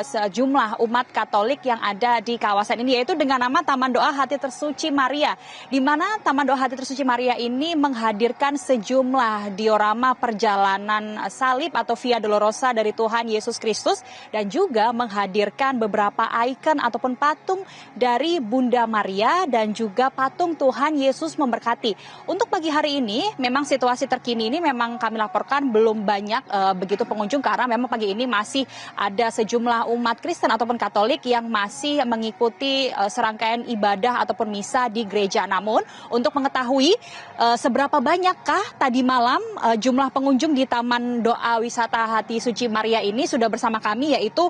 sejumlah umat Katolik yang ada di kawasan ini, yaitu dengan nama Taman Doa Hati Tersuci Maria, di mana Taman Doa Hati Tersuci Maria ini menghadirkan sejumlah diorama perjalanan salib atau Via Dolorosa dari Tuhan Yesus Kristus dan juga menghadirkan beberapa ikon ataupun patung dari Bunda Maria dan juga patung Tuhan Yesus Memberkati. Untuk pagi hari ini, memang situasi terkini ini memang kami laporkan belum banyak begitu pengunjung karena memang pagi ini masih ada sejumlah umat Kristen ataupun Katolik yang masih mengikuti serangkaian ibadah ataupun misa di gereja. Namun untuk mengetahui seberapa banyakkah tadi malam jumlah pengunjung di Taman Doa Wisata Hati Suci Maria ini sudah bersama kami, yaitu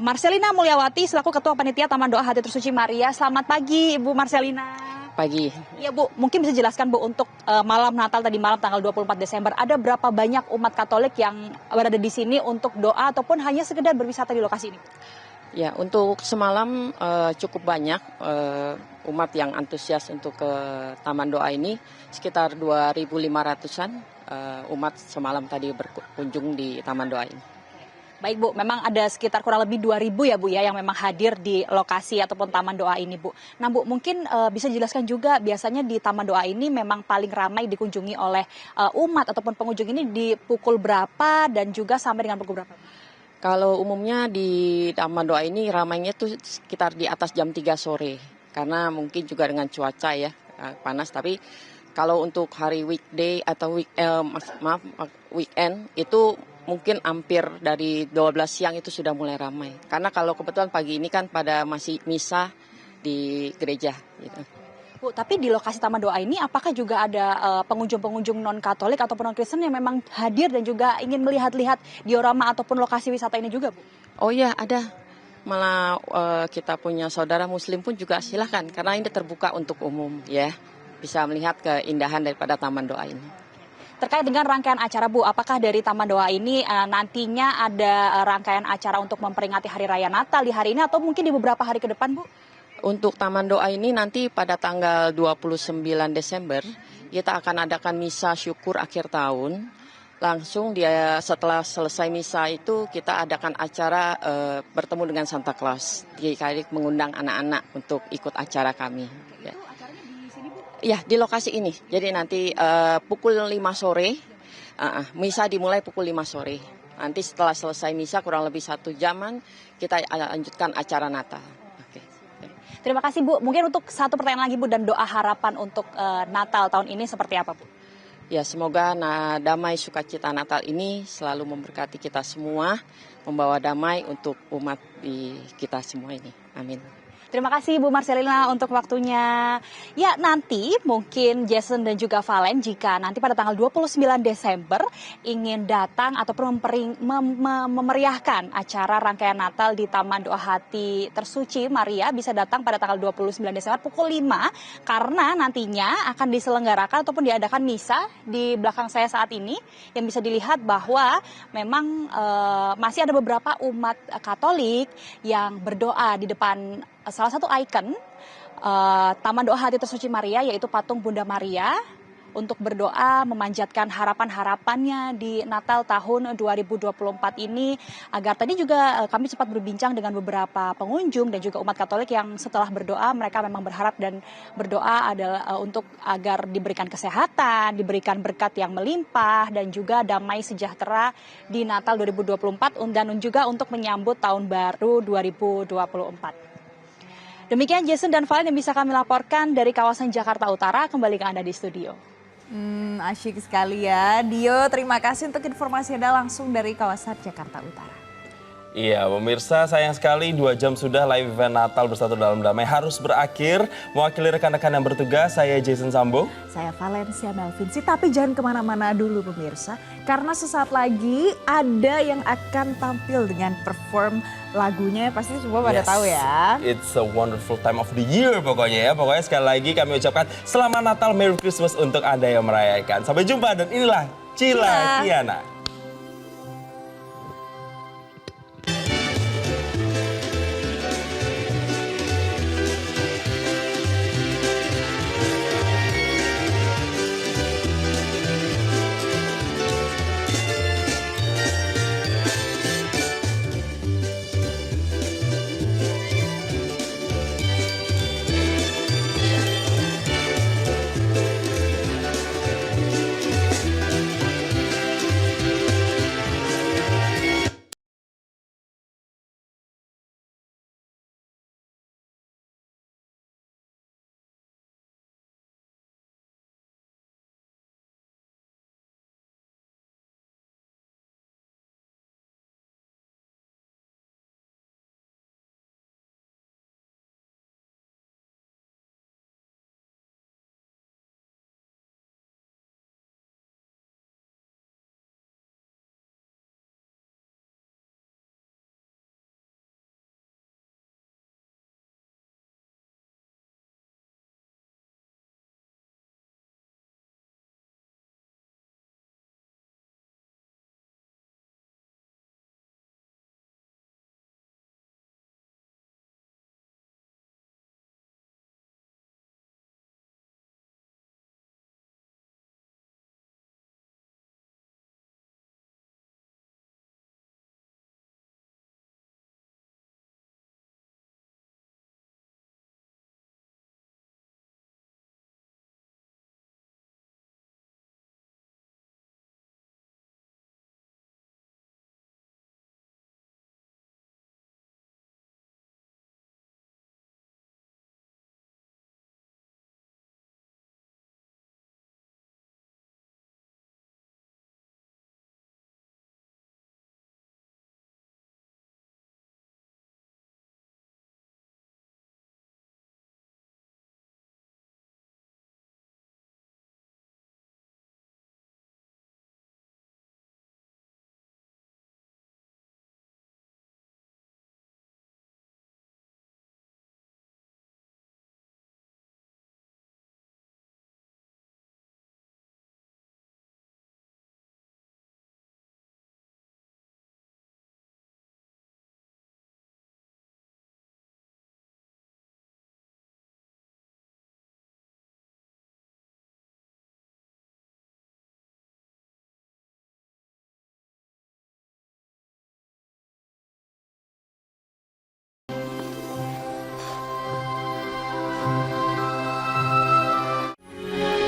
Marcelina Mulyawati selaku Ketua Panitia Taman Doa Hati Tersuci Maria. Selamat pagi Ibu Marcelina. Pagi. Ya Bu, mungkin bisa jelaskan Bu untuk malam Natal tadi malam tanggal 24 Desember ada berapa banyak umat Katolik yang berada di sini untuk doa ataupun hanya sekedar berwisata di lokasi ini? Ya, untuk semalam cukup banyak umat yang antusias untuk ke Taman Doa ini, sekitar 2.500-an umat semalam tadi berkunjung di Taman Doa ini. Baik Bu, memang ada sekitar kurang lebih 2.000 ya Bu ya yang memang hadir di lokasi ataupun Taman Doa ini Bu. Nah Bu, mungkin bisa jelaskan juga biasanya di Taman Doa ini memang paling ramai dikunjungi oleh umat ataupun pengunjung ini di pukul berapa dan juga sampai dengan pukul berapa? Kalau umumnya di Taman Doa ini ramainya tuh sekitar di atas jam 3 sore. Karena mungkin juga dengan cuaca ya panas. Tapi kalau untuk hari weekday atau weekend itu mungkin hampir dari 12 siang itu sudah mulai ramai. Karena kalau kebetulan pagi ini kan pada masih misa di gereja gitu. Bu, tapi di lokasi Taman Doa ini apakah juga ada pengunjung-pengunjung non-Katolik ataupun non-Kristen yang memang hadir dan juga ingin melihat-lihat diorama ataupun lokasi wisata ini juga, Bu? Oh iya, ada. Malah kita punya saudara Muslim pun juga silahkan, karena ini terbuka untuk umum ya. Bisa melihat keindahan daripada Taman Doa ini. Terkait dengan rangkaian acara Bu, apakah dari Taman Doa ini nantinya ada rangkaian acara untuk memperingati Hari Raya Natal di hari ini atau mungkin di beberapa hari ke depan, Bu? Untuk Taman Doa ini nanti pada tanggal 29 Desember kita akan adakan misa syukur akhir tahun. Langsung dia setelah selesai misa itu kita adakan acara bertemu dengan Santa Claus. Jadi mengundang anak-anak untuk ikut acara kami. Ya. Ya, di lokasi ini. Jadi nanti pukul 5 sore, misa dimulai pukul 5 sore. Nanti setelah selesai misa kurang lebih 1 jaman kita lanjutkan acara Natal. Terima kasih Bu. Mungkin untuk satu pertanyaan lagi Bu dan doa harapan untuk Natal tahun ini seperti apa Bu? Ya, semoga damai sukacita Natal ini selalu memberkati kita semua, membawa damai untuk umat di kita semua ini. Amin. Terima kasih Bu Marcelina untuk waktunya. Ya, nanti mungkin Jason dan juga Valen jika nanti pada tanggal 29 Desember ingin datang ataupun memeriahkan acara rangkaian Natal di Taman Doa Hati Tersuci Maria bisa datang pada tanggal 29 Desember pukul 5 karena nantinya akan diselenggarakan ataupun diadakan misa di belakang saya saat ini yang bisa dilihat bahwa memang masih ada beberapa umat Katolik yang berdoa di depan salah satu ikon Taman Doa Hati Tersuci Maria yaitu patung Bunda Maria untuk berdoa memanjatkan harapan-harapannya di Natal tahun 2024 ini agar tadi juga kami sempat berbincang dengan beberapa pengunjung dan juga umat Katolik yang setelah berdoa mereka memang berharap dan berdoa adalah untuk agar diberikan kesehatan, diberikan berkat yang melimpah dan juga damai sejahtera di Natal 2024 dan juga untuk menyambut tahun baru 2024. Demikian Jason dan Valen yang bisa kami laporkan dari kawasan Jakarta Utara. Kembali ke Anda di studio. Asyik sekali ya. Dio, terima kasih untuk informasi Anda langsung dari kawasan Jakarta Utara. Iya, pemirsa, sayang sekali 2 jam sudah live event Natal Bersatu Dalam Damai harus berakhir. Mewakili rekan-rekan yang bertugas, saya Jason Sambo. Saya Valencia Melvinci, tapi jangan kemana-mana dulu pemirsa. Karena sesaat lagi ada yang akan tampil dengan perform lagunya, pasti semua pada tahu ya. It's a wonderful time of the year pokoknya ya. Pokoknya sekali lagi kami ucapkan Selamat Natal, Merry Christmas untuk Anda yang merayakan. Sampai jumpa dan inilah Cila Kiana.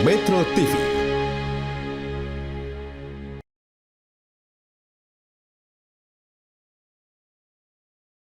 Metro TV,